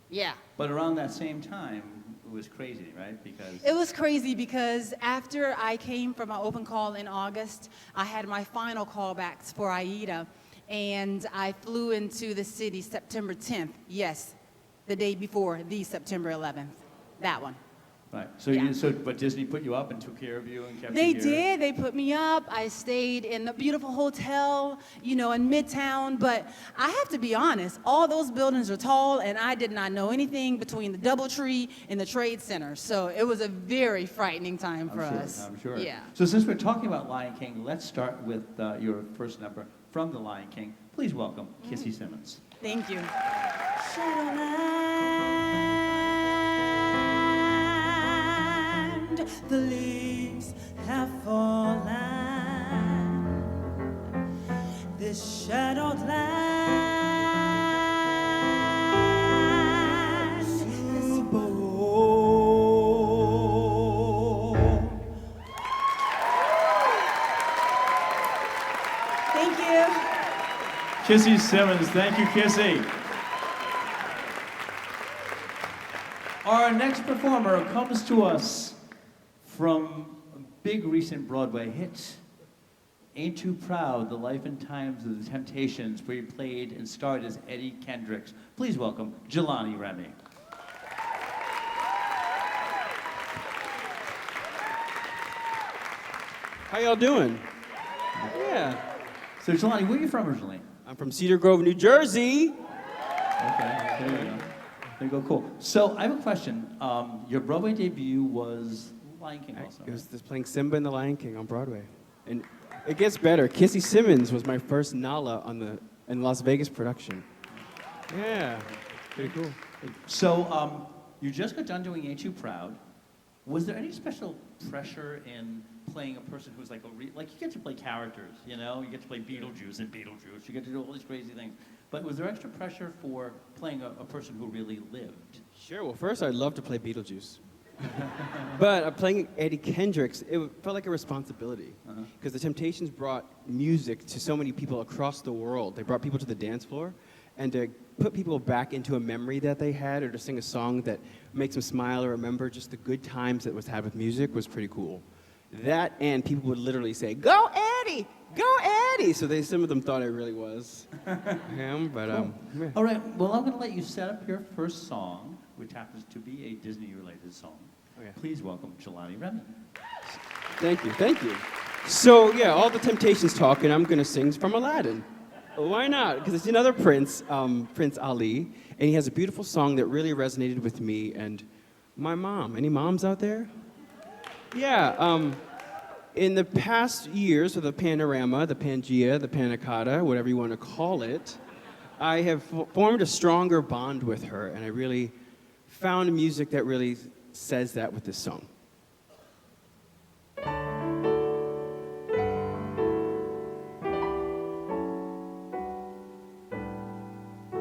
S22: Yeah.
S20: But around that same time, it was crazy, right? Because
S22: it was crazy because after I came from my open call in August, I had my final callbacks for Aida, and I flew into the city September 10th. Yes, the day before the September 11th. That one.
S20: right. But Disney put you up and took care of you and kept
S22: They
S20: you here.
S22: did. They put me up. I stayed in the beautiful hotel, in Midtown. But I have to be honest, all those buildings are tall, and I did not know anything between the DoubleTree and the Trade Center. So it was a very frightening time for us.
S20: I'm sure.
S22: Yeah.
S20: So since we're talking about Lion King, let's start with your first number from The Lion King. Please welcome Kissy Simmons.
S22: Thank you.
S3: The leaves have fallen. This shadowed land is born.
S22: Thank you.
S20: Kissy Simmons. Thank you, Kissy. Our next performer comes to us from a big recent Broadway hit, Ain't Too Proud, The Life and Times of the Temptations, where he played and starred as Eddie Kendricks. Please welcome Jelani Remy.
S5: How y'all doing? Yeah.
S20: So Jelani, where are you from originally?
S5: I'm from Cedar Grove, New Jersey.
S20: Okay, there you go. There you go, cool. So I have a question. Your Broadway debut was Lion King also,
S5: It was just playing Simba in The Lion King on Broadway. And it gets better. Kissy Simmons was my first Nala in Las Vegas production. Yeah, pretty cool.
S20: So you just got done doing Ain't You Proud. Was there any special pressure in playing a person who's like you get to play characters, you get to play Beetlejuice and Beetlejuice, you get to do all these crazy things. But was there extra pressure for playing a person who really lived?
S5: Sure, well first I'd love to play Beetlejuice. But playing Eddie Kendricks, it felt like a responsibility. Because the Temptations brought music to so many people across the world. They brought people to the dance floor. And to put people back into a memory that they had, or to sing a song that makes them smile or remember just the good times that was had with music was pretty cool. That, and people would literally say, "Go Eddie! Go Eddie!" So some of them thought I really was him, but
S20: Cool.
S5: yeah.
S20: All right, well I'm gonna let you set up your first song, which happens to be a Disney-related song.
S5: Okay.
S20: Please welcome Jelani Remy.
S5: Thank you, thank you. So yeah, all the Temptations talk, and I'm gonna sing from Aladdin. Why not? Because it's another Prince, Prince Ali, and he has a beautiful song that really resonated with me and my mom. Any moms out there? Yeah, in the past years of the Panorama, the Pangea, the Panna Cotta, whatever you want to call it, I have formed a stronger bond with her, and I really found music that really says that with this song.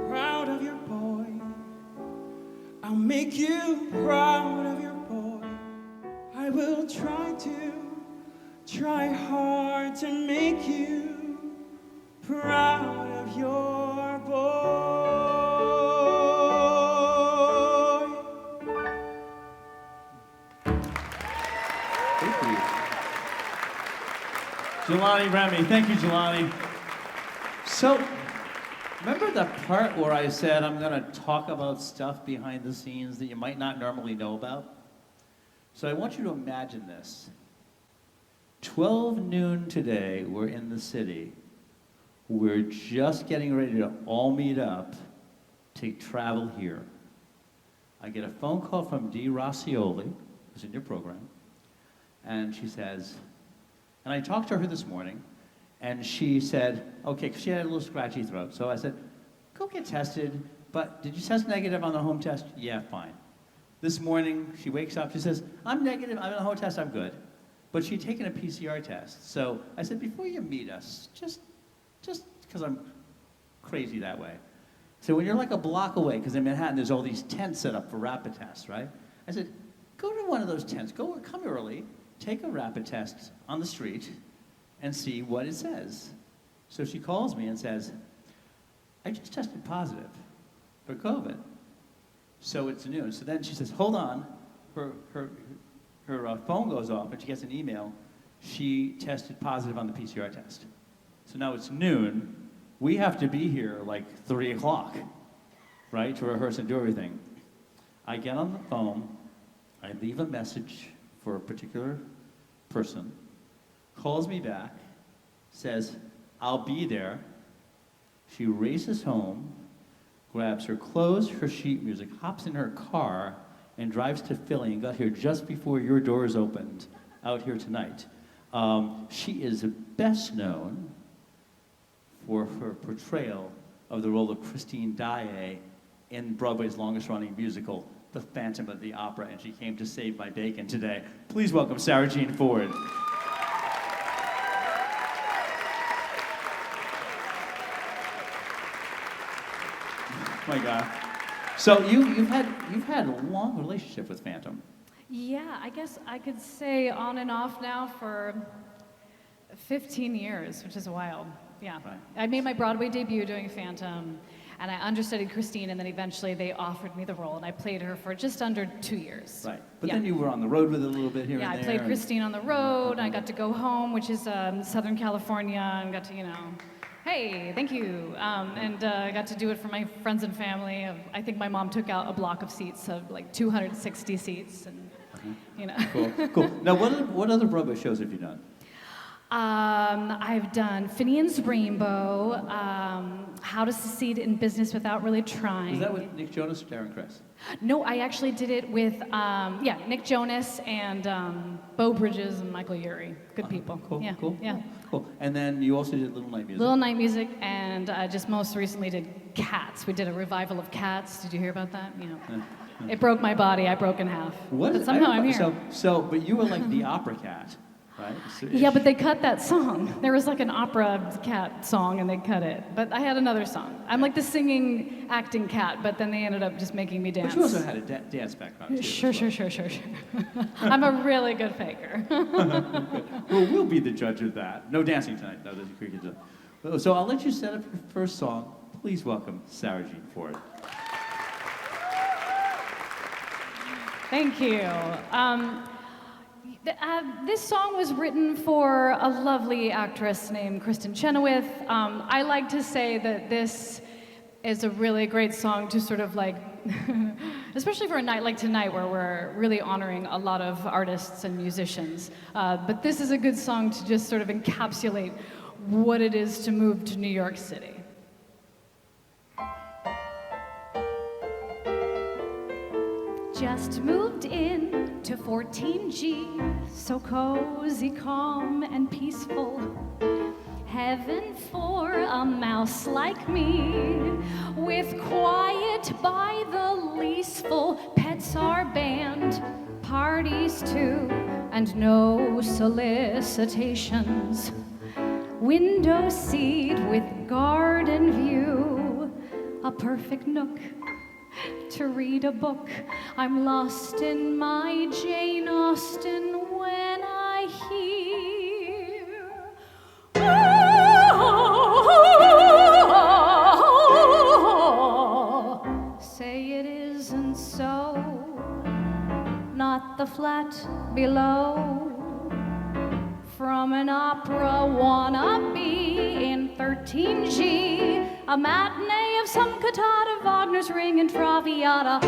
S3: Proud of your boy, make you proud of your boy. I will try hard to make you proud of your boy.
S20: Thank you. Jelani Remy, thank you, Jelani. So, remember the part where I said I'm going to talk about stuff behind the scenes that you might not normally know about? So I want you to imagine this. 12 noon today, we're in the city. We're just getting ready to all meet up to travel here. I get a phone call from Dee Rossioli, who's in your program, and she says, and I talked to her this morning, and she said, okay, 'cause she had a little scratchy throat. So I said, go get tested, but did you test negative on the home test? Yeah, fine. This morning, she wakes up, she says, I'm negative, I'm on the home test, I'm good. But she'd taken a PCR test. So I said, before you meet us, just because I'm crazy that way. So when you're like a block away, because in Manhattan there's all these tents set up for rapid tests, right? I said, go to one of those tents, come early, take a rapid test on the street, and see what it says. So she calls me and says, I just tested positive for COVID. So it's noon. So then she says, hold on. Her phone goes off and she gets an email. She tested positive on the PCR test. So now it's noon. We have to be here like 3 o'clock, right, to rehearse and do everything. I get on the phone. I leave a message for a particular person. Calls me back, says, I'll be there. She races home, grabs her clothes, her sheet music, hops in her car, and drives to Philly and got here just before your doors opened out here tonight. She is best known for her portrayal of the role of Christine Daae in Broadway's longest-running musical, The Phantom of the Opera, and she came to save my bacon today. Please welcome Sarah Jean Ford. My God. So you've had a long relationship with Phantom.
S6: Yeah, I guess I could say on and off now for 15 years, which is wild. Yeah.
S20: Right.
S6: I made my Broadway debut doing Phantom, and I understudied Christine, and then eventually they offered me the role, and I played her for just under 2 years.
S20: Right. But
S6: Yeah.
S20: then you were on the road with it a little bit here
S6: Yeah,
S20: and
S6: I
S20: there.
S6: played Christine on the road, and I got to go home, which is Southern California, and got to, hey, thank you. I got to do it for my friends and family. I think my mom took out a block of seats, of like 260 seats, and
S20: Cool. Now, what other Broadway shows have you done?
S6: I've done Finian's Rainbow, How to Succeed in Business Without Really Trying.
S20: Was that with Nick Jonas or Darren Criss?
S6: No, I actually did it with, Nick Jonas and Bo Bridges and Michael Urie. Good people.
S20: Cool,
S6: Yeah,
S20: cool.
S6: yeah.
S20: Cool. And then you also did Little Night Music.
S6: Little Night Music, and just most recently did Cats. We did a revival of Cats. Did you hear about that? It broke my body. I broke in half. But somehow I'm here.
S20: But you were like the opera cat, right?
S6: Yeah, but they cut that song. There was like an opera cat song, and they cut it. But I had another song. I'm like the singing, acting cat, but then they ended up just making me dance.
S20: But you also had a dance background, too.
S6: Sure. I'm a really good faker.
S20: Well, we'll be the judge of that. No dancing tonight. No, there's a cricket. So I'll let you set up your first song. Please welcome Sarah Jean Ford.
S6: Thank you. This song was written for a lovely actress named Kristen Chenoweth. I like to say that this is a really great song to sort of like, especially for a night like tonight where we're really honoring a lot of artists and musicians. But this is a good song to just sort of encapsulate what it is to move to New York City. Just moved in to 14G, so cozy, calm, and peaceful. Heaven for a mouse like me, with quiet by the leaseful. Pets are banned, parties too, and no solicitations. Window seat with garden view, a perfect nook to read a book. I'm lost in my Jane Austen when I hear. Say it isn't so, not the flat below. From an opera wannabe in 13G, a matinee of some cantata, Wagner's Ring and Traviata.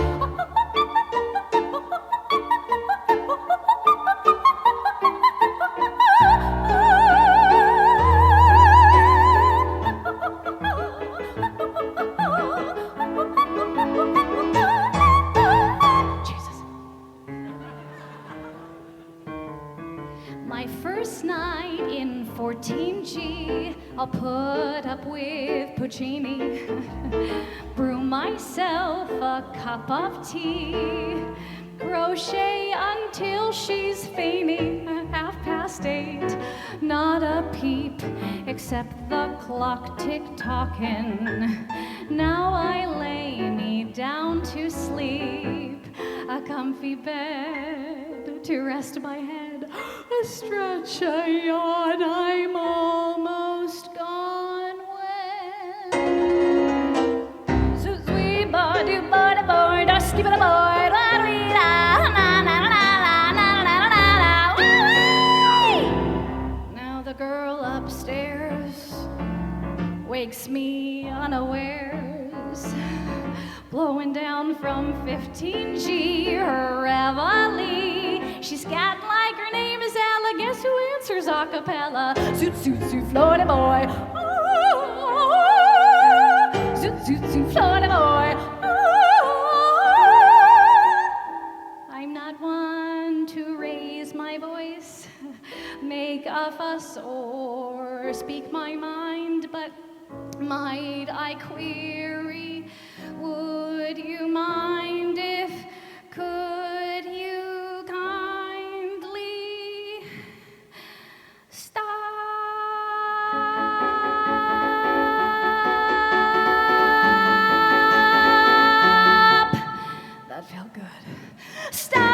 S6: My first night in 14G, I'll put up with Puccini, brew myself a cup of tea, crochet until she's fainting, 8:30, not a peep except the clock tick-tocking. Now I lay me down to sleep, a comfy bed to rest my head, a stretch, a yawn, I'm almost gone when sweet boy, do boy, da boy, da skip it a boy, da dee da, na na na na na na na na. Now the girl upstairs wakes me unawares, blowing down from 15G, her reveille. She's scatting like her name is Ella. Guess who answers a cappella? Zoot, zoot, zoot, Florida boy. Zoot, zoot, zoot, Florida boy. I'm not one to raise my voice, make a fuss, or speak my mind, but might I query, would you mind if, could you kindly stop? That felt good. Stop!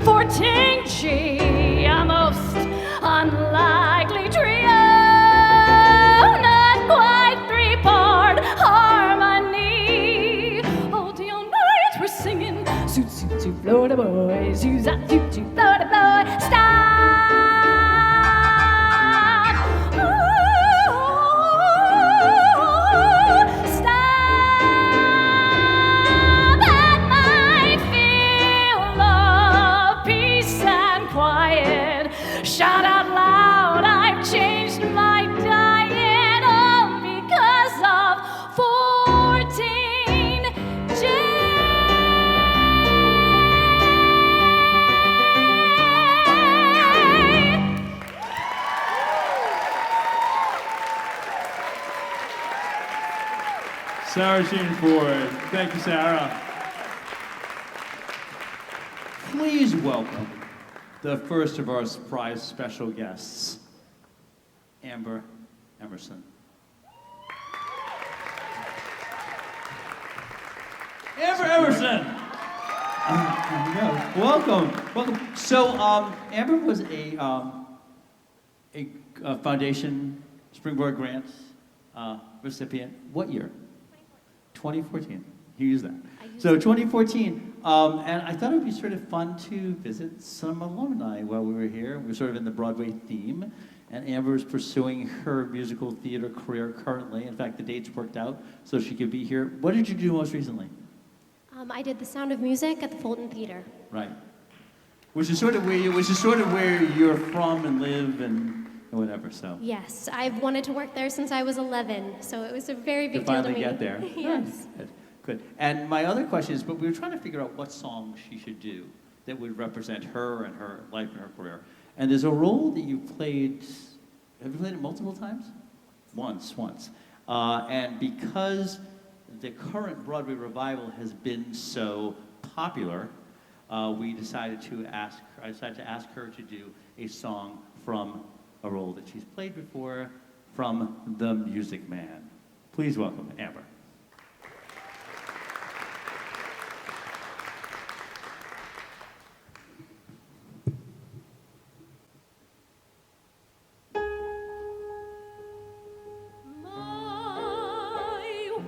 S6: 14G, a most unlikely trio, not quite three-part harmony. All day all night we're singing, zoot, zoot, zoot, Florida boys, zoot, zoot, zoot, Florida boy, stop! Shout out loud, I've changed my diet all because of 14G.
S20: Sarah Jean Ford. Thank you, Sarah. Please welcome the first of our surprise special guests, Amber Emerson. Amber Emerson! Welcome. So, Amber was a foundation Springboard Grant recipient. What year? 2014. You use that. So 2014, and I thought it would be sort of fun to visit some alumni while we were here. We were sort of in the Broadway theme, and Amber is pursuing her musical theater career currently. In fact, the dates worked out so she could be here. What did you do most recently?
S7: I did The Sound of Music at the Fulton Theater.
S20: Right. Which is sort of where you're from and live and whatever. So.
S7: Yes, I've wanted to work there since I was 11, so it was a very big deal to me.
S20: To finally get there.
S7: Yes.
S20: Good. And my other question is, but we were trying to figure out what song she should do that would represent her and her life and her career. And there's a role that you played. Have you played it multiple times? Once. And because the current Broadway revival has been so popular, I decided to ask her to do a song from a role that she's played before, from The Music Man. Please welcome Amber.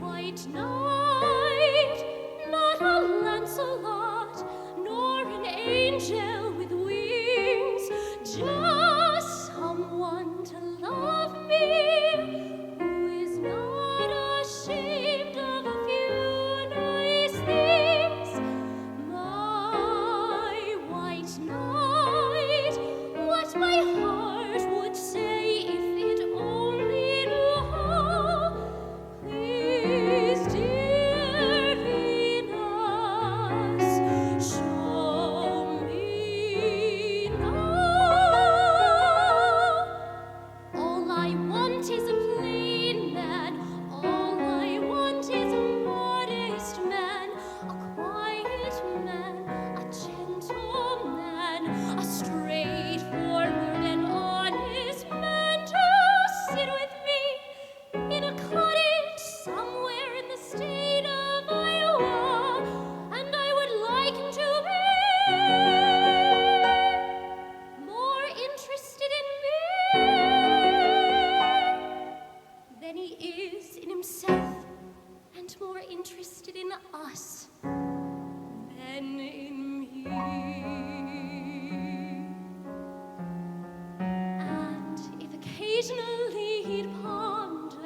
S8: White knight, not a Lancelot, nor an angel with wings, just someone to love me, who is not ashamed of a few nice things. My white knight, what my heart would say if it only knew how. Please, dear Venus, show me now. All I want is a plain man. All I want is a modest man, a quiet man, a gentleman, a straightforward and honest man to sit with me in a cottage somewhere in the state of Iowa, and I would like him to be more interested in me than he is in himself, and more interested in us than in me. And if occasionally he'd ponder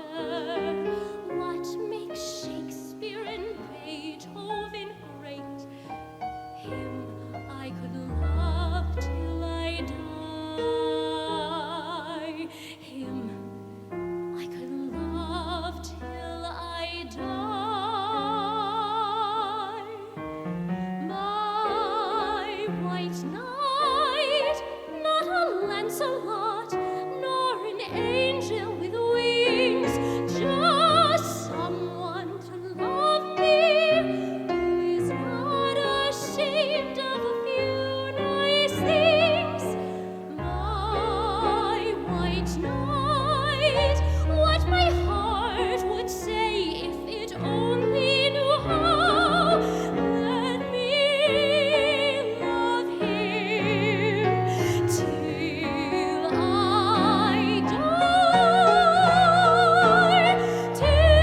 S8: what makes Shakespeare and Beethoven great, him I could love till I die. Him I could love till I die. My white knight, not a Lancelot, nor an angel with wings, just someone to love me, who is not ashamed of a few nice things. My white knight, what my heart would say if it only knew how. Let me love him till I die, till I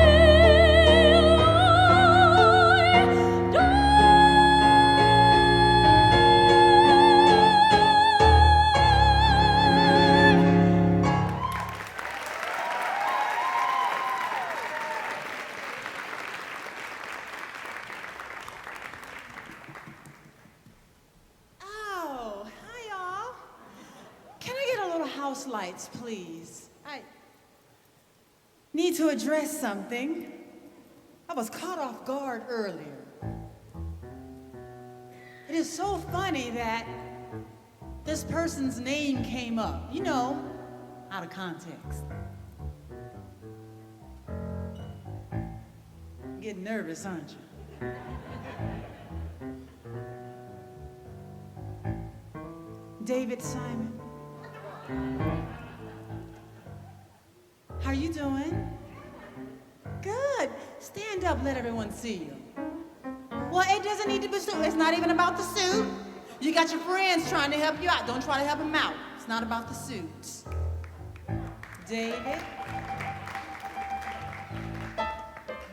S22: Oh, hi y'all. Can I get a little house lights, please? I need to address something. I was caught off guard earlier. It is so funny that this person's name came up, you know, out of context. You're getting nervous, aren't you? David Simon. How you doing? Good. Stand up, let everyone see you. Well, it doesn't need to be suit. It's not even about the suit. You got your friends trying to help you out. Don't try to help them out. It's not about the suits. David.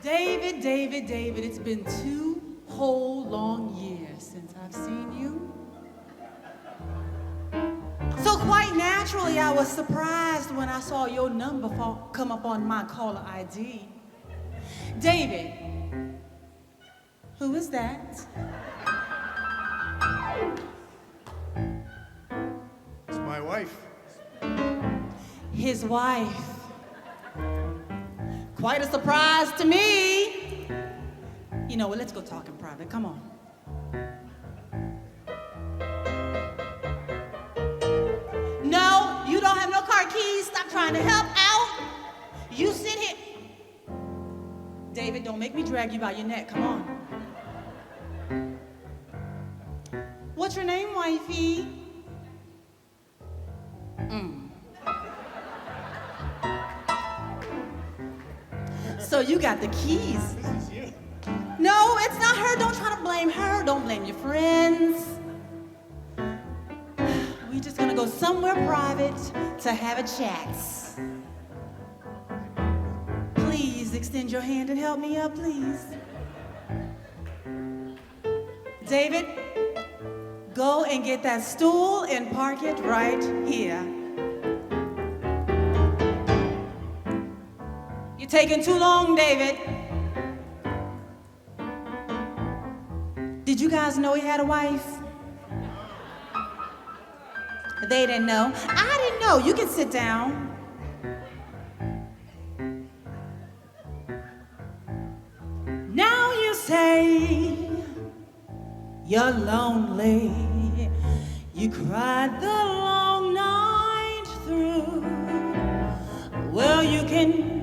S22: David, it's been 2 whole long years since I've seen you. So quite naturally, I was surprised when I saw your number come up on my caller ID. David, who is that?
S9: It's my wife.
S22: His wife. Quite a surprise to me. You know what, let's go talk in private, come on. No, you don't have no car keys, stop trying to help out. You sit here. David, don't make me drag you by your neck, come on. What's your name, wifey? So you got the keys.
S9: This is you.
S22: No, it's not her. Don't try to blame her. Don't blame your friends. We just gonna go somewhere private to have a chat. Please extend your hand and help me up, please. David, go and get that stool and park it right here. You're taking too long, David. Did you guys know he had a wife? They didn't know. I didn't know. You can sit down. Now you say you're lonely. You cried the long night through. Well, you can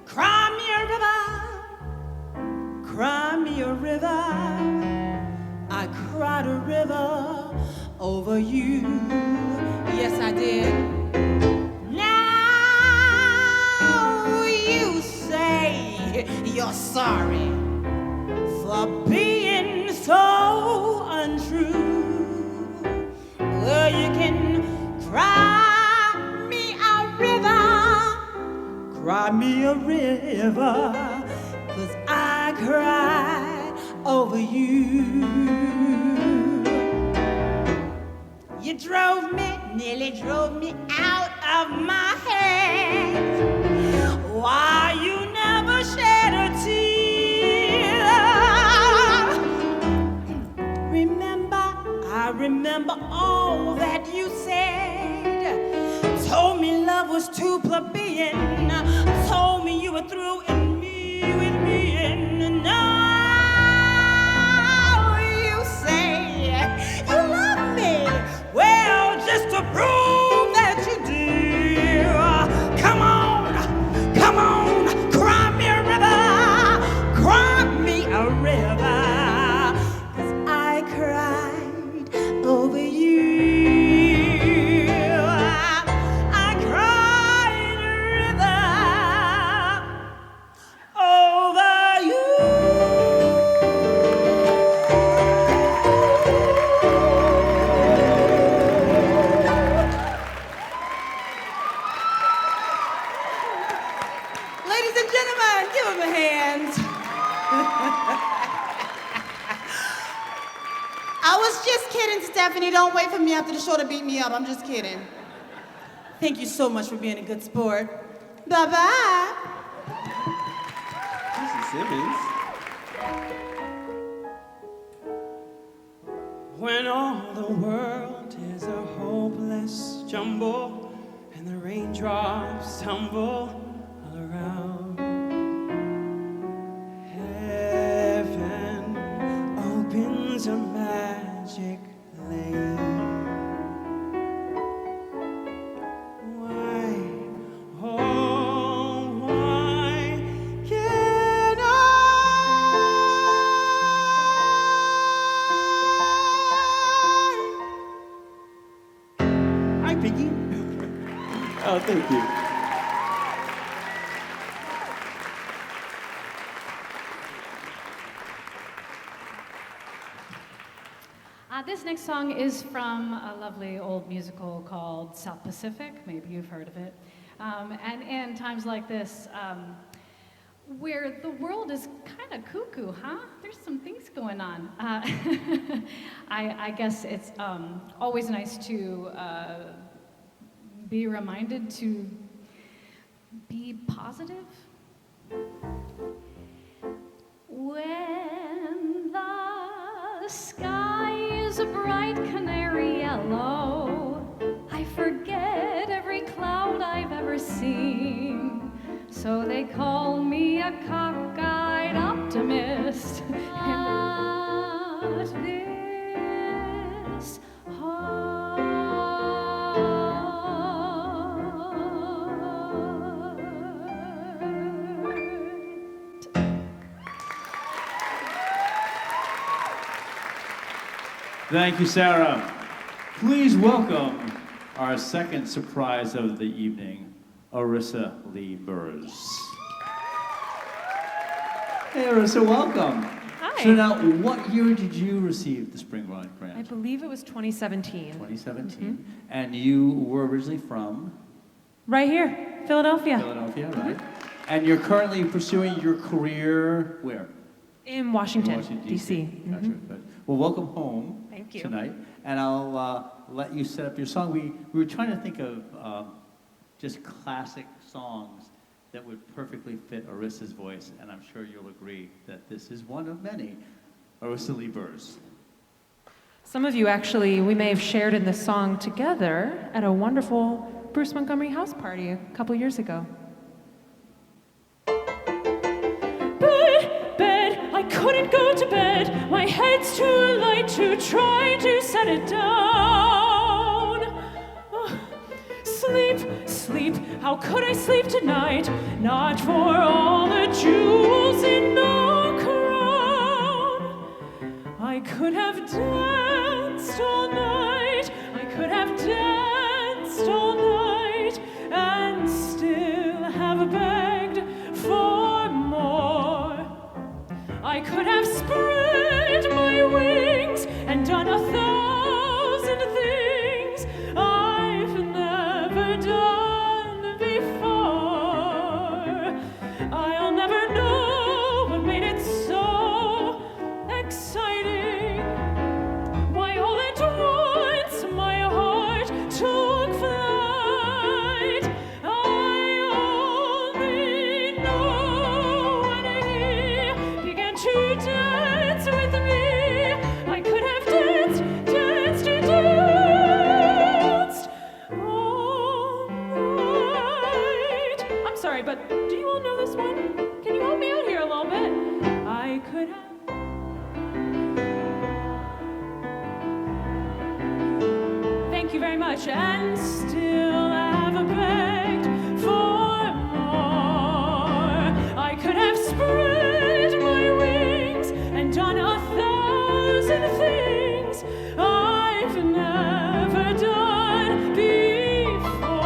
S22: cry me a river, cry me a river. I cried a river over you. Yes, I did. Now you say you're sorry for being so untrue. Well, you can cry me a river, cry me a river, 'cause I cried over you. You drove me, nearly drove me out of my head. Why you never shed a tear? I remember all that you said. Told me love was too plebeian. Told me you were through and me with me. And now you say you love me. Well, just to prove that you do, come on, cry me a river, cry me a river, 'cause I cried over you. I cried a river over you. Ladies and gentlemen, give him a hand. I was just kidding, Stephanie. Don't wait for me after the show to beat me up. I'm just kidding. Thank you so much for being a good sport. Bye-bye.
S5: Lucy Simmons.
S3: When all the world is a hopeless jumble and the raindrops tumble all around, heaven opens a magic lane. Why, oh, why can't Hi, Piggy.
S5: Oh, thank you.
S6: This next song is from a lovely old musical called South Pacific. Maybe you've heard of it. And in times like this, where the world is kind of cuckoo, huh? There's some things going on. I guess it's always nice to be reminded to be positive. When the sky is a bright canary yellow, I forget every cloud I've ever seen. So they call me a cockeyed optimist. But this
S20: Thank you, Sarah. Please welcome our second surprise of the evening, Arissa Lee Burrs. Hey, Arissa, welcome.
S2: Hi.
S20: So now, what year did you receive the Springboard Grant?
S2: I believe it was 2017.
S20: 2017. And you were originally from?
S2: Right here, Philadelphia.
S20: Philadelphia, right. And you're currently pursuing your career where?
S2: In Washington, D.C.
S20: Gotcha. Good. Well, welcome home.
S2: Thank you.
S20: Tonight. And I'll let you set up your song. We were trying to think of just classic songs that would perfectly fit Arissa's voice, and I'm sure you'll agree that this is one of many. Arissa Lee Burrs.
S2: Some of you actually, we may have shared in this song together at a wonderful Bruce Montgomery house party a couple years ago. Bed, I couldn't go to bed. My head's too light to try to set it down. Sleep, how could I sleep tonight? Not for all the jewels in the crown. I could have danced all night. I could have danced all night and still have begged for more. I could have spread my wings and done 1,000 things I've never done before. I'll never know what made it so exciting. Why all at once my heart took flight. I only know when he began to dance with me. I could have danced all night. I'm sorry, but do you all know this one? Can you help me out here a little bit? I could have. Thank you very much. And still have begged for more. I could have spread my wings and done 1,000 things I've never done before.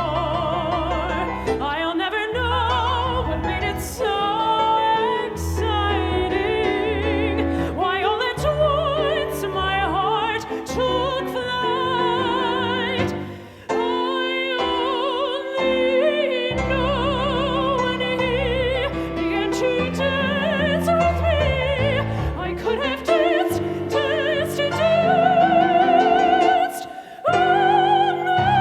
S2: I'll never know what made it so exciting. Why all at once my heart took flight. I only know when he began to dance with me. I could have danced all night.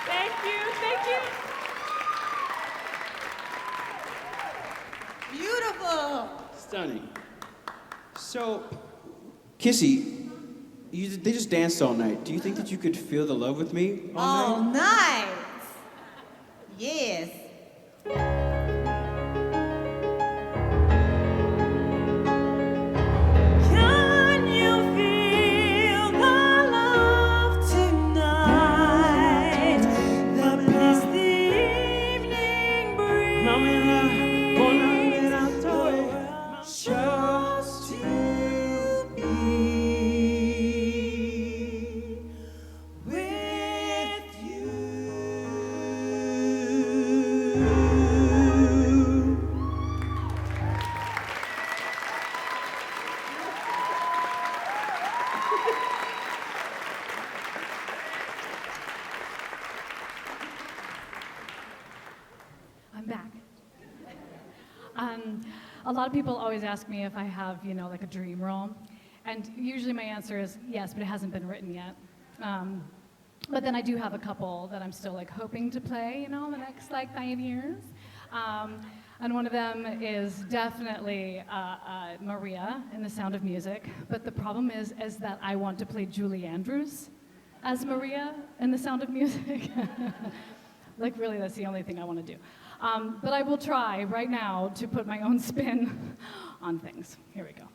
S2: Thank you.
S22: Beautiful.
S5: Stunning. So, Kissy, they just danced all night. Do you think that you could feel the love with me all night?
S22: night. Yes. Can you feel the love tonight? The peace the evening brings. Just to be with you.
S6: I'm back. A lot of people always ask me if I have, like a dream role. And usually my answer is yes, but it hasn't been written yet. But then I do have a couple that I'm still hoping to play, the next 5 years. And one of them is definitely Maria in The Sound of Music. But the problem is that I want to play Julie Andrews as Maria in The Sound of Music. Really, that's the only thing I want to do. But I will try right now to put my own spin on things. Here we go.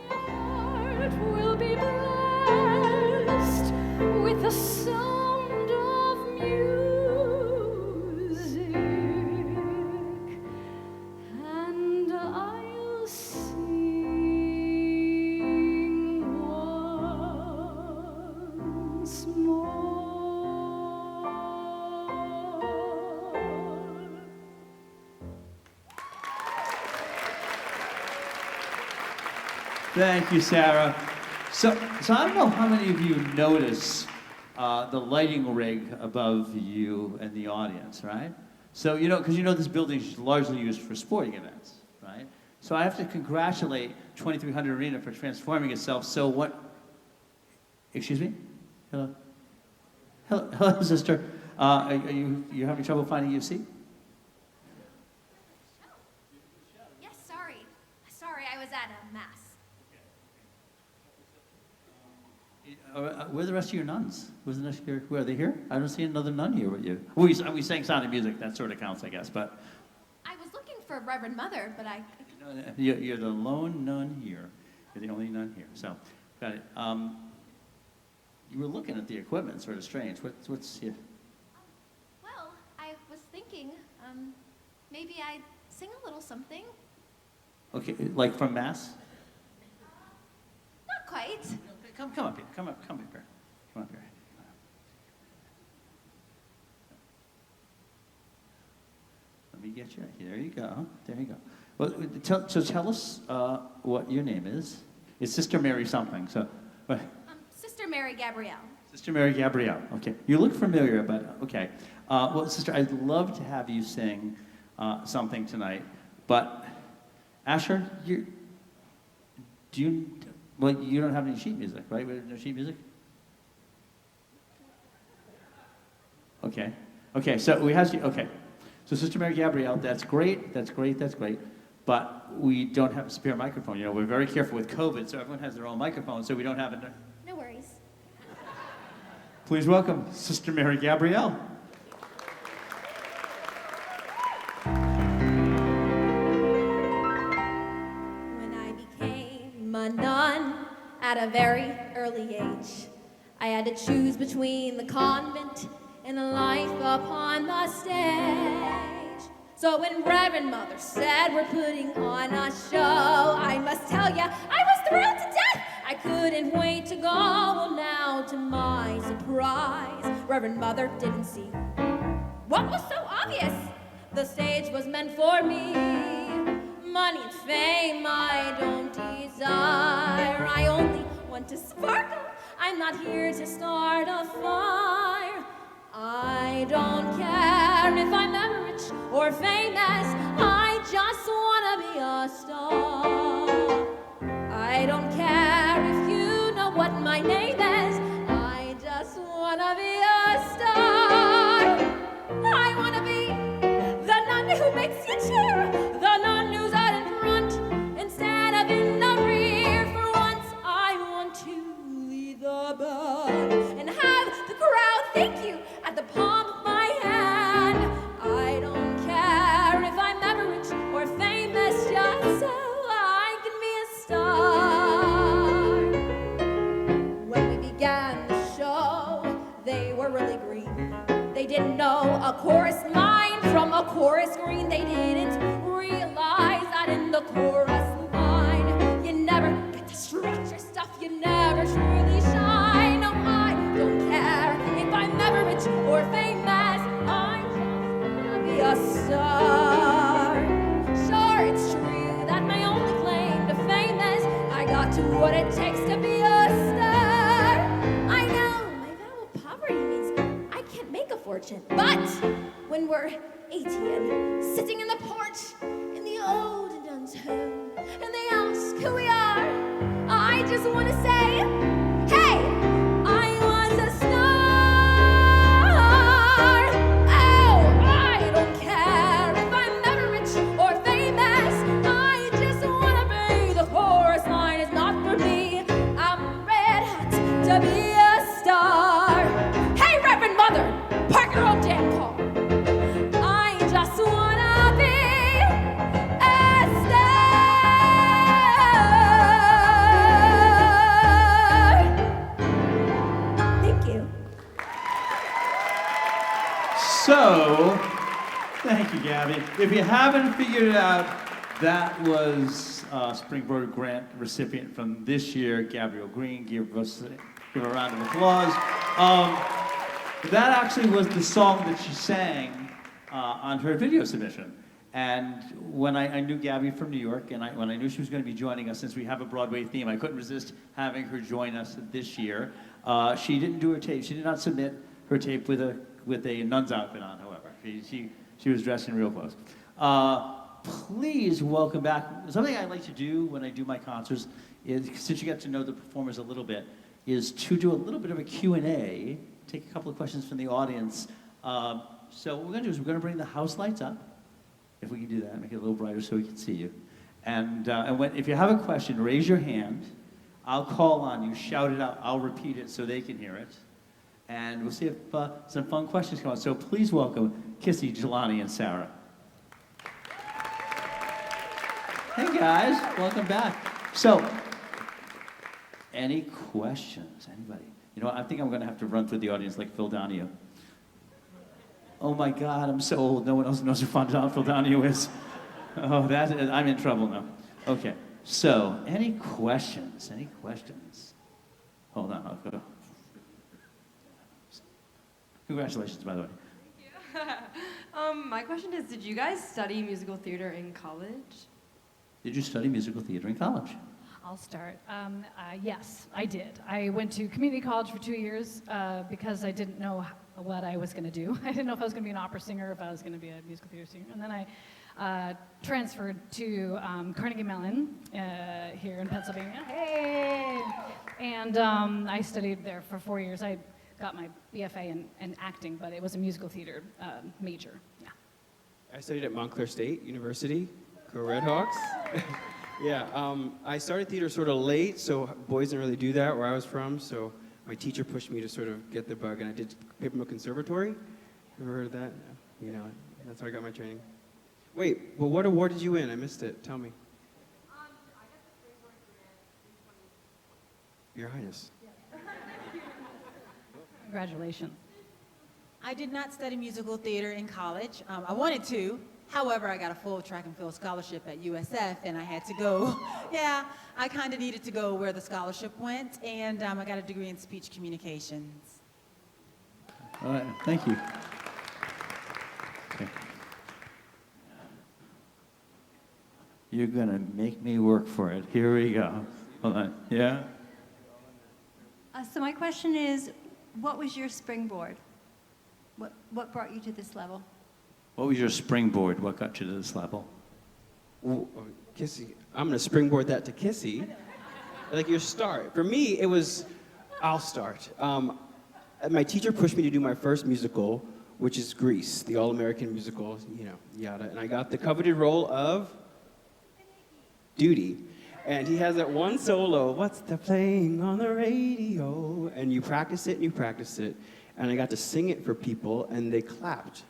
S6: Heart will be blessed with the sound of music.
S20: Thank you, Sarah. So I don't know how many of you notice the lighting rig above you and the audience, right? So, because this building is largely used for sporting events, right? So I have to congratulate 2300 Arena for transforming itself. So what, excuse me? Hello? Hello, sister. Are you having trouble finding your seat?
S11: Yes, sorry. Sorry, I was at a mass.
S20: Where are the rest of your nuns? Where are they here? I don't see another nun here with you. We sang Sound of Music. That sort of counts, I guess. But
S11: I was looking for Reverend Mother, but I...
S20: you're the lone nun here. You're the only nun here. So, got it. You were looking at the equipment, sort of strange. What's here?
S11: Well, I was thinking, maybe I'd sing a little something.
S20: Okay, like from Mass?
S11: Not quite.
S20: Come up here. Come up here. Come up here. Let me get you. There you go. There you go. Well, tell us what your name is. It's Sister Mary something. So,
S11: Sister Mary Gabrielle.
S20: Sister Mary Gabrielle. Okay. You look familiar, but okay. Well, Sister, I'd love to have you sing something tonight, but Asher, you don't have any sheet music, right? No sheet music? Okay. Okay, so we have you. Okay. So Sister Mary Gabrielle, that's great. But we don't have a spare microphone. We're very careful with COVID, so everyone has their own microphone, so we don't have it.
S11: No worries.
S20: Please welcome Sister Mary Gabrielle.
S11: When I became a nun at a very early age, I had to choose between the convent and a life upon the stage. So when Reverend Mother said we're putting on a show, I must tell ya, I was thrilled to death. I couldn't wait to go. Well, now to my surprise, Reverend Mother didn't see what was so obvious. The stage was meant for me. Money and fame I don't desire. I only want to sparkle. I'm not here to start a fire. I don't care if I'm ever rich or famous. I just wanna be a star. I don't care if you know what my name is. I just wanna be a star. I wanna be the nun who makes you cheer, the nun who's out in front instead of in the rear. For once I want to lead the band and have the crowd thank you at the palm of my hand. I don't care if I'm ever rich or famous, just so I can be a star. When we began the show, they were really green. They didn't know a chorus line from a chorus green. They didn't realize that in the chorus line, you never get to stretch your stuff, you never truly shine. No, I don't care if I'm never rich or famous. I just wanna be a star. Sure, it's true that my only claim to fame is I got to what it takes to be a star. I know my vow of poverty means I can't make a fortune, but when we're 80 and sitting in the porch in the old nun's home, and they ask who we are, I just want to say, hey, I was a star. Oh, I don't care if I'm never rich or famous. I just want to be. The chorus line is not for me. I'm red hot to be a star. Hey, Reverend Mother, park your own damn car. I just want to be a star. Thank you.
S20: So, thank you, Gabby. If you haven't figured it out, that was Springboard Grant recipient from this year, Gabrielle Green. Give her a round of applause. That actually was the song that she sang on her video submission. And when I knew Gabby from New York, and when I knew she was going to be joining us, since we have a Broadway theme, I couldn't resist having her join us this year. She didn't do her tape. She did not submit her tape with a nun's outfit on, however. She was dressed in real clothes. Please welcome back. Something I like to do when I do my concerts is, since you get to know the performers a little bit, is to do a little bit of a Q&A, take a couple of questions from the audience. So what we're going to do is we're going to bring the house lights up, if we can do that, make it a little brighter so we can see you. And if you have a question, raise your hand. I'll call on you, shout it out. I'll repeat it so they can hear it. And we'll see if some fun questions come out. So please welcome Kissy, Jelani, and Sarah. Hey guys, welcome back. So, any questions? Anybody? You know what, I think I'm going to have to run through the audience like Phil Donahue. Oh my God, I'm so old. No one else knows who Phil Donahue is. Oh, I'm in trouble now. Okay, so any questions? Any questions? Hold on, I'll go. Congratulations, by the way.
S4: My question is, did you guys study musical theater in college?
S20: Did you study musical theater in college?
S6: I'll start. Yes, I did. I went to community college for 2 years because I didn't know what I was going to do. I didn't know if I was going to be an opera singer or if I was going to be a musical theater singer. And then I transferred to Carnegie Mellon here in Pennsylvania. Hey! And I studied there for 4 years. I got my BFA in acting, but it was a musical theater major. Yeah.
S5: I studied at Montclair State University. Go Redhawks. Yeah, I started theater sort of late, so boys didn't really do that where I was from, so my teacher pushed me to sort of get the bug, and I did Paper Mill Conservatory. Ever heard of that? You know, that's how I got my training. Wait, well, what award did you win? I missed it. Tell me.
S4: I got the Springboard Grant in
S5: Your Highness.
S6: Congratulations.
S22: I did not study musical theater in college. I wanted to. However, I got a full track and field scholarship at USF, and I had to go. Yeah, I kind of needed to go where the scholarship went, and I got a degree in speech communications.
S20: All right, thank you. Okay. You're going to make me work for it. Here we go. Hold on. Yeah?
S10: So my question is, what was your springboard? What brought you to this level?
S20: What was your springboard? What got you to this level?
S5: Well, Kissy, I'm going to springboard that to Kissy. Like your start. For me, it was, I'll start. My teacher pushed me to do my first musical, which is Grease, the all-American musical, you know, yada. And I got the coveted role of Duty. And he has that one solo, what's the playing on the radio? And you practice it and you practice it. And I got to sing it for people, and they clapped.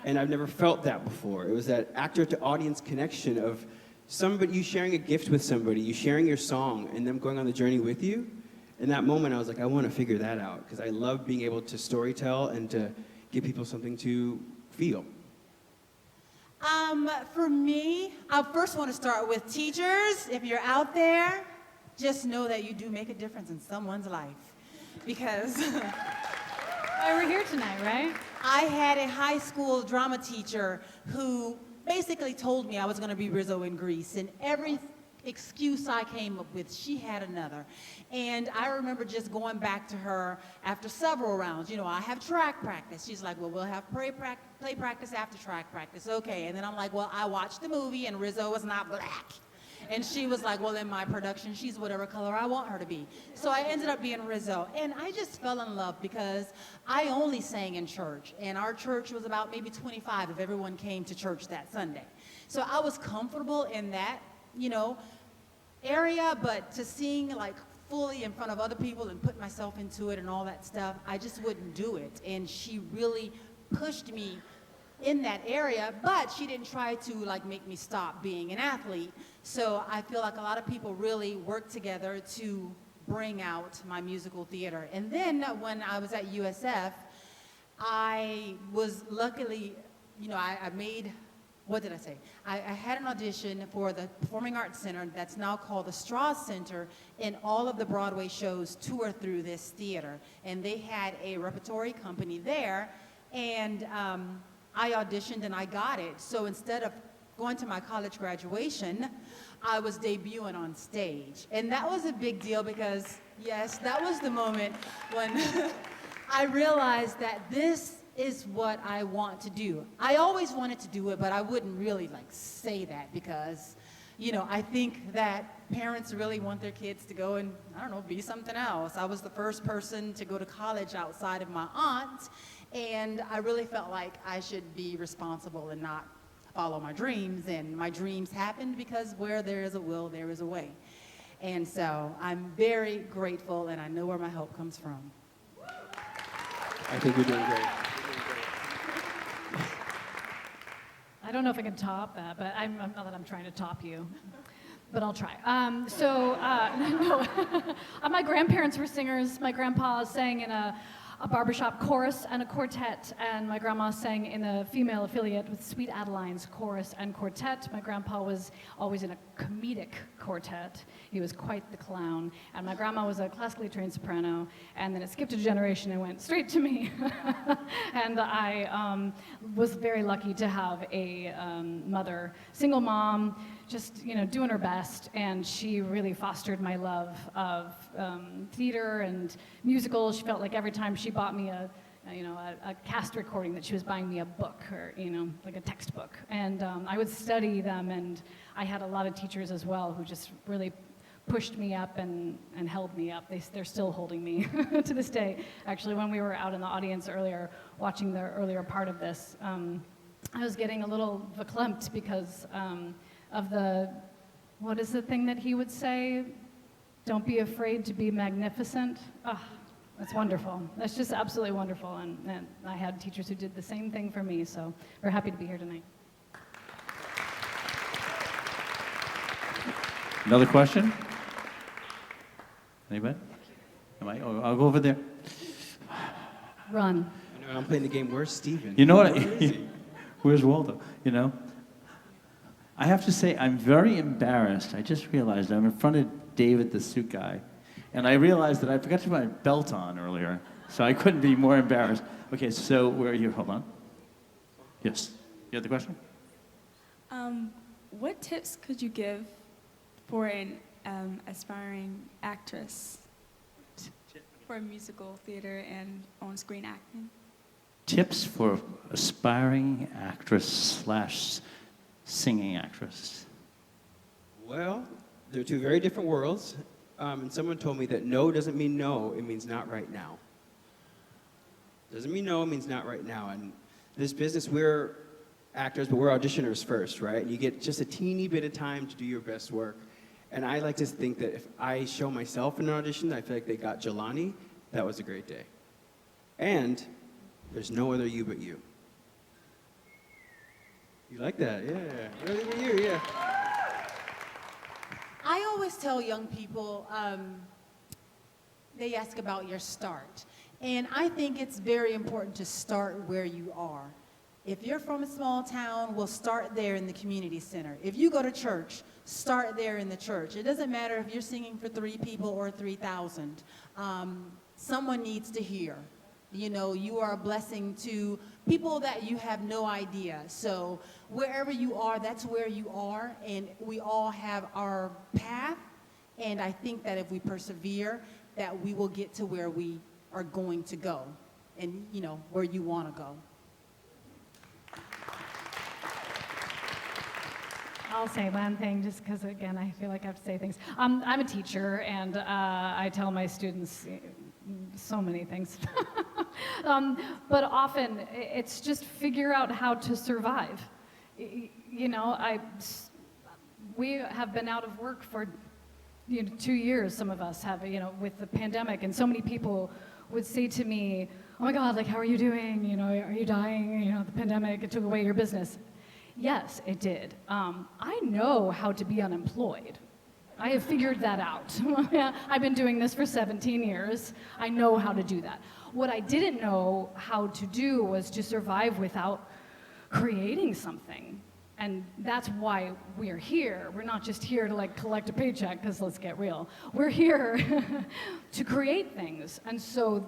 S5: And I've never felt that before. It was that actor-to-audience connection of somebody, you sharing a gift with somebody, you sharing your song, and them going on the journey with you. In that moment, I was like, I want to figure that out, because I love being able to storytell and to give people something to feel.
S22: For me, I first want to start with teachers. If you're out there, just know that you do make a difference in someone's life. Because
S6: why we're here tonight, right?
S22: I had a high school drama teacher who basically told me I was going to be Rizzo in Grease, and every excuse I came up with, she had another. And I remember just going back to her after several rounds. You know, I have track practice. She's like, well, we'll have play practice after track practice. Okay. And then I'm like, well, I watched the movie and Rizzo was not black. And she was like, well, in my production, she's whatever color I want her to be. So I ended up being Rizzo. And I just fell in love because I only sang in church. And our church was about maybe 25 if everyone came to church that Sunday. So I was comfortable in that, you know, area, but to sing like fully in front of other people and put myself into it and all that stuff, I just wouldn't do it. And she really pushed me in that area, but she didn't try to like make me stop being an athlete. So I feel like a lot of people really work together to bring out my musical theater. And then when I was at USF, I was luckily, you know, I made, what did I say? I had an audition for the Performing Arts Center that's now called the Strauss Center, and all of the Broadway shows tour through this theater. And they had a repertory company there, and I auditioned and I got it. So instead of going to my college graduation, I was debuting on stage. And that was a big deal because, yes, that was the moment when I realized that this is what I want to do. I always wanted to do it, but I wouldn't really like say that because, you know, I think that parents really want their kids to go and, I don't know, be something else. I was the first person to go to college outside of my aunt, and I really felt like I should be responsible and not follow my dreams. And my dreams happened because where there is a will, there is a way. And so I'm very grateful, and I know where my help comes from.
S5: I think you're doing great.
S6: I don't know if I can top that, but I'm not that I'm trying to top you, but I'll try. No, my grandparents were singers. My grandpa sang in a barbershop chorus and a quartet, and my grandma sang in a female affiliate with Sweet Adeline's chorus and quartet. My grandpa was always in a comedic quartet. He was quite the clown, and my grandma was a classically trained soprano, and then it skipped a generation and went straight to me. And I was very lucky to have a mother, single mom, just, you know, doing her best, and she really fostered my love of theater and musicals. She felt like every time she bought me a cast recording that she was buying me a book, or, you know, like a textbook. And I would study them, and I had a lot of teachers as well who just really pushed me up and held me up. They're still holding me to this day. Actually, when we were out in the audience earlier, watching the earlier part of this, I was getting a little verklempt because of what is the thing that he would say? Don't be afraid to be magnificent. Oh, that's wonderful. That's just absolutely wonderful. And I had teachers who did the same thing for me, so we're happy to be here tonight.
S20: Another question? Anybody? I'll go over there.
S6: Run.
S5: I know, I'm playing the game. Where's Steven?
S20: You know what?
S5: Where is he?
S20: Where's Waldo? You know? I have to say, I'm very embarrassed. I just realized I'm in front of David, the suit guy, and I realized that I forgot to put my belt on earlier, so I couldn't be more embarrassed. Okay, so where are you? Hold on. Yes. You have the question?
S12: What tips could you give for an aspiring actress for musical theater and on-screen acting?
S20: Tips for aspiring actress / singing actress.
S5: Well, they're two very different worlds. And someone told me that no doesn't mean no, it means not right now. Doesn't mean no, it means not right now. And this business, we're actors, but we're auditioners first, right? And you get just a teeny bit of time to do your best work. And I like to think that if I show myself in an audition, I feel like they got Jelani, that was a great day. And there's no other you but you. You like that? Yeah. Really but you, yeah.
S22: I always tell young people, they ask about your start. And I think it's very important to start where you are. If you're from a small town, we'll start there in the community center. If you go to church, start there in the church. It doesn't matter if you're singing for 3 people or 3,000. Someone needs to hear. You know, you are a blessing to people that you have no idea. So wherever you are, that's where you are, and we all have our path, and I think that if we persevere, that we will get to where we are going to go, and, you know, where you want to go.
S6: I'll say one thing, just because, again, I feel like I have to say things. I'm a teacher, and I tell my students so many things. But often, it's just figure out how to survive. You know, we have been out of work for 2 years, some of us have, with the pandemic, and so many people would say to me, oh my God, like, how are you doing? You know, are you dying? The pandemic, it took away your business. Yes, it did. I know how to be unemployed. I have figured that out. I've been doing this for 17 years. I know how to do that. What I didn't know how to do was to survive without creating something. And that's why we're here. We're not just here to collect a paycheck, because let's get real. We're here to create things. And so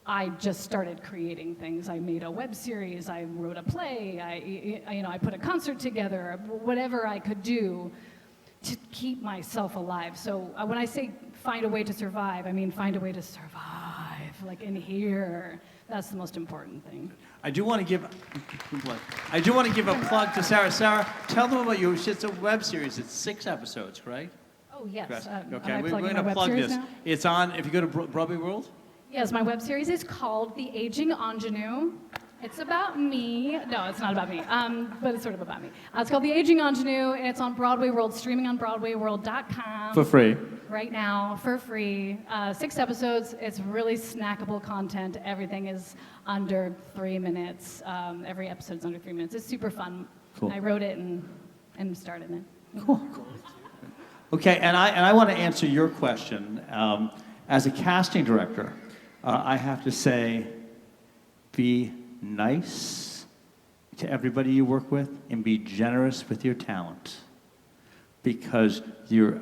S6: I just started creating things. I made a web series, I wrote a play, I put a concert together, whatever I could do to keep myself alive. So when I say find a way to survive, I mean find a way to survive, like in here. That's the most important thing.
S20: I do want to give a plug to Sarah. Sarah, tell them about you. It's a web series. It's 6 episodes, right?
S6: Oh, yes.
S20: Correct.
S6: Am
S20: Okay,
S6: I
S20: we're
S6: plugging
S20: going to
S6: my web
S20: plug
S6: series
S20: this.
S6: now?
S20: It's on, if you go to Broadway World.
S6: Yes, my web series is called The Aging Ingenue. It's about me. No, it's not about me, but it's sort of about me. It's called The Aging Ingenue, and it's on Broadway World, streaming on BroadwayWorld.com.
S20: For free.
S6: Right now, for free. 6 episodes. It's really snackable content. Everything is under 3 minutes. Every episode's under 3 minutes. It's super fun.
S20: Cool.
S6: I wrote it and started it.
S20: Cool. Okay, and I want to answer your question. As a casting director, I have to say, be nice to everybody you work with and be generous with your talent, because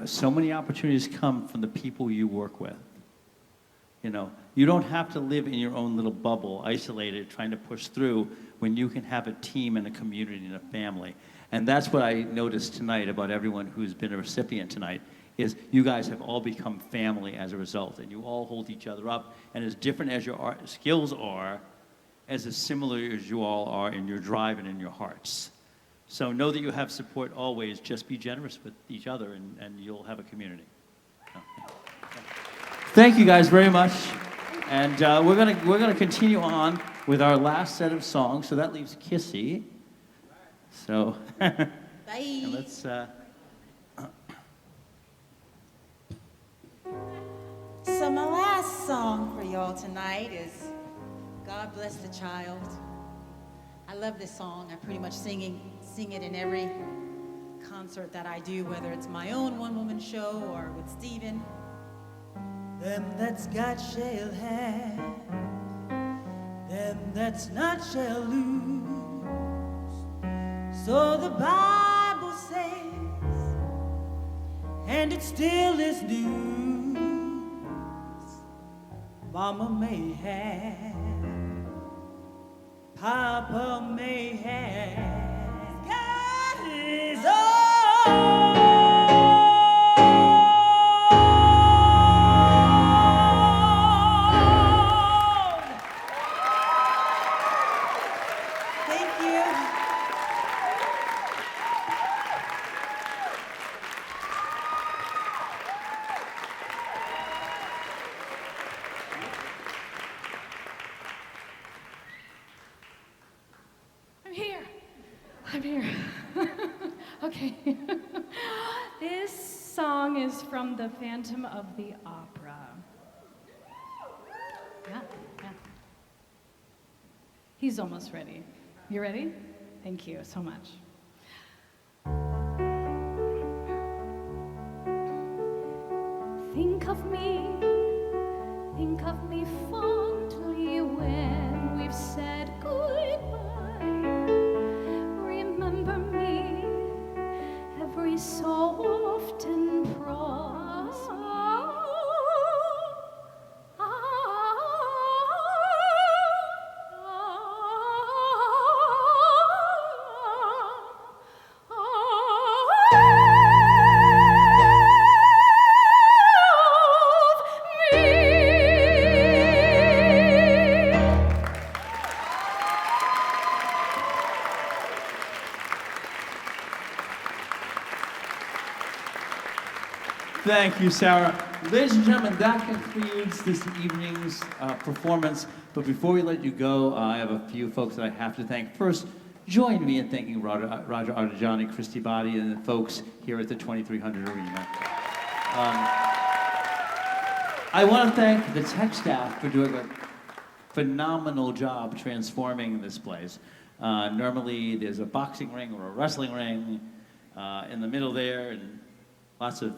S20: so many opportunities come from the people you work with. You know, you don't have to live in your own little bubble, isolated, trying to push through, when you can have a team and a community and a family. And that's what I noticed tonight about everyone who's been a recipient tonight, is you guys have all become family as a result, and you all hold each other up, and as different as your art skills are, as similar as you all are in your drive and in your hearts. So know that you have support always. Just be generous with each other, and you'll have a community. So, yeah. Thank you guys very much. And we're gonna continue on with our last set of songs. So that leaves Kissy. So
S22: Bye.
S20: And let's.
S22: So my last song for y'all tonight is God Bless the Child. I love this song. I pretty much sing it in every concert that I do, whether it's my own one-woman show or with Stephen.
S3: Them that's got shall have, them that's not shall lose. So the Bible says, and it still is news. Mama may have, Papa may have, God is all.
S22: Thank you.
S6: I'm here. Okay. This song is from The Phantom of the Opera. Yeah. He's almost ready. You ready? Thank you so much. Think of me fondly when we've said goodbye. Remember me every so often, promise me.
S20: Thank you, Sarah. Ladies and gentlemen, that concludes this evening's performance. But before we let you go, I have a few folks that I have to thank. First, join me in thanking Roger Artigiani, Christy Body, and the folks here at the 2300 Arena. I want to thank the tech staff for doing a phenomenal job transforming this place. Normally, there's a boxing ring or a wrestling ring in the middle there, and lots of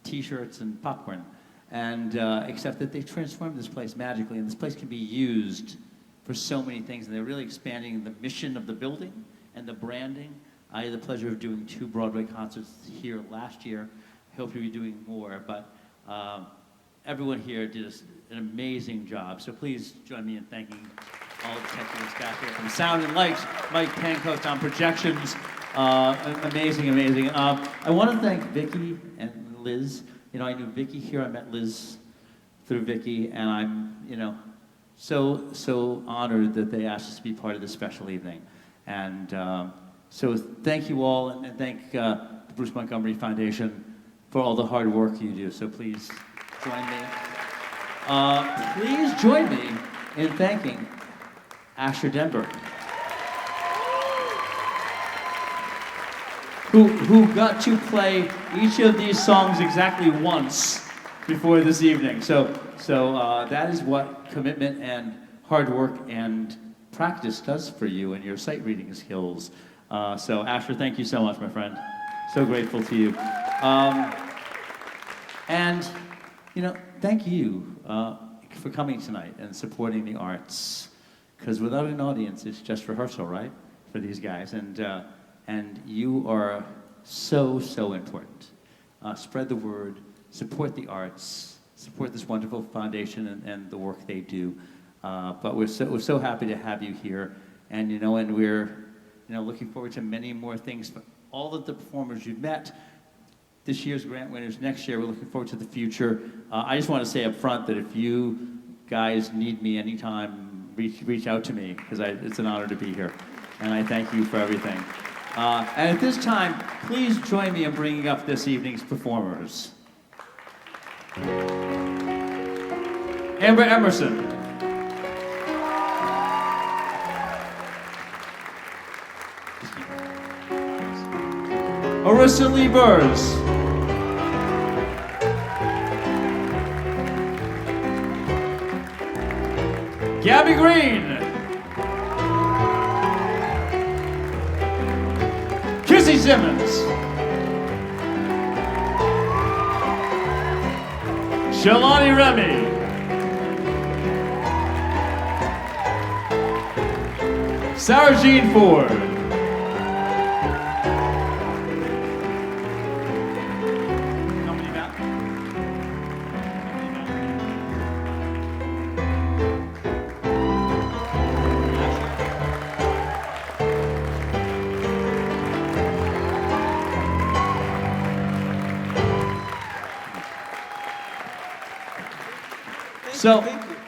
S20: T-shirts and popcorn, and except that they transformed this place magically, and this place can be used for so many things, and they're really expanding the mission of the building and the branding. I had the pleasure of doing 2 Broadway concerts here last year. I hope to be doing more, but everyone here did an amazing job. So please join me in thanking all the technical staff here from sound and lights, Mike Pancoast on projections. Amazing, amazing. I want to thank Vicki and Liz. You know, I knew Vicki here. I met Liz through Vicki, and I'm, you know, so honored that they asked us to be part of this special evening. And so thank you all, and thank the Bruce Montgomery Foundation for all the hard work you do. So please join me. Please join me in thanking Asher Denver, who got to play each of these songs exactly once before this evening. So that is what commitment and hard work and practice does for you and your sight reading skills. So Asher, thank you so much, my friend. So grateful to you. And, you know, thank you for coming tonight and supporting the arts. Because without an audience, it's just rehearsal, right? For these guys. And you are so important. Spread the word, support the arts, support this wonderful foundation and the work they do. But we're so happy to have you here. And, you know, and we're, you know, looking forward to many more things. But all of the performers you've met, this year's grant winners, next year, we're looking forward to the future. I just want to say up front that if you guys need me anytime, reach out to me, because it's an honor to be here. And I thank you for everything. And at this time, please join me in bringing up this evening's performers. Amber Emerson. Arissa Lee Burrs. Gabby Green. Kissy Simmons. Shalani Remy. Sarah Jean Ford.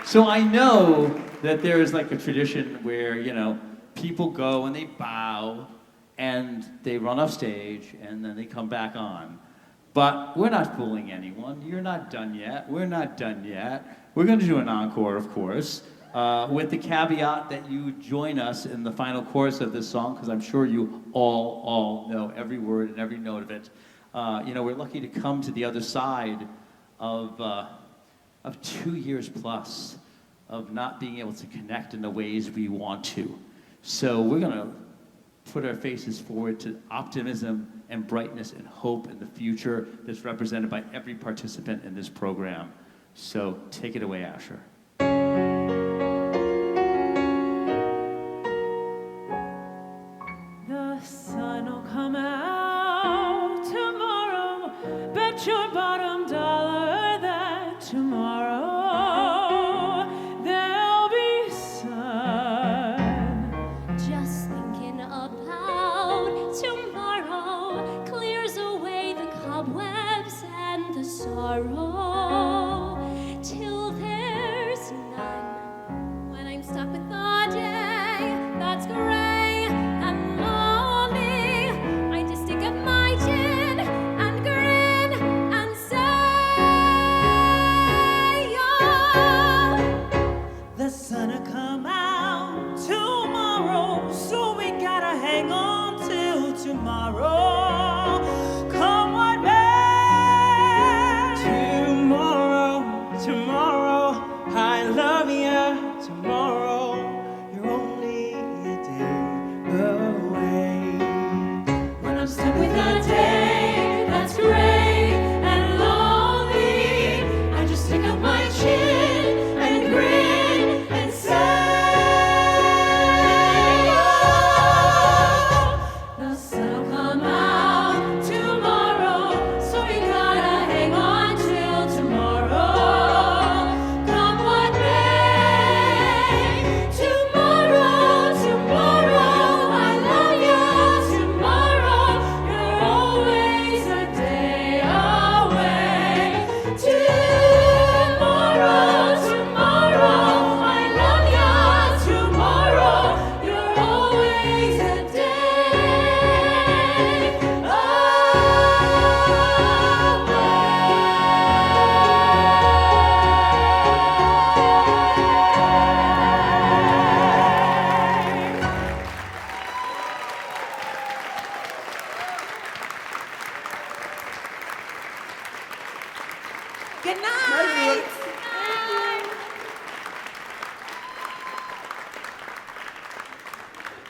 S20: So I know that there is like a tradition where, you know, people go and they bow and they run off stage and then they come back on. But we're not fooling anyone. You're not done yet. We're not done yet. We're going to do an encore, of course, with the caveat that you join us in the final chorus of this song, because I'm sure you all know every word and every note of it. You know, we're lucky to come to the other side of 2 years plus of not being able to connect in the ways we want to. So we're going to put our faces forward to optimism and brightness and hope in the future that's represented by every participant in this program. So take it away, Asher.
S2: The sun will come out tomorrow. Bet your bottom dollar that tomorrow there'll be sun.
S8: Just thinking about tomorrow clears away the cobwebs and the sorrow till there's none. When I'm stuck with the day that's gray and lonely, I just stick up my chin and grin and say, oh.
S3: The sun will come out tomorrow, so we gotta hang on till tomorrow. Come what may. Tomorrow, I love you. Tomorrow, you're only a day away.
S8: When I'm stuck with a day that's gray and lonely, I just stick up my chin and grin and say, oh, the sun'll come out tomorrow, so we gotta hang on till tomorrow.
S3: Good night.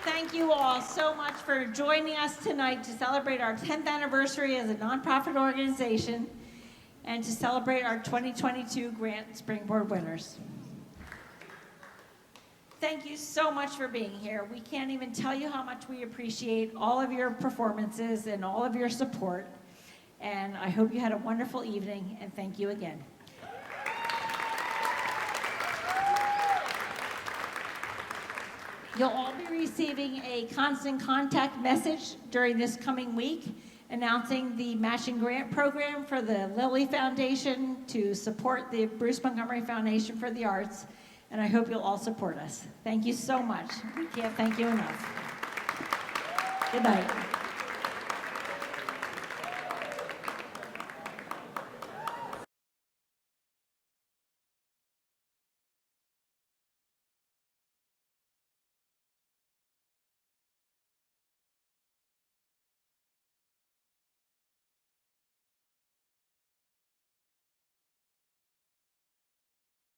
S1: Thank you all so much for joining us tonight to celebrate our 10th anniversary as a nonprofit organization and to celebrate our 2022 Grant Springboard winners. Thank you so much for being here. We can't even tell you how much we appreciate all of your performances and all of your support. And I hope you had a wonderful evening, and thank you again. You'll all be receiving a constant contact message during this coming week announcing the matching grant program for the Lilly Foundation to support the Bruce Montgomery Foundation for the Arts, and I hope you'll all support us. Thank you so much. We can't thank you enough. Good night.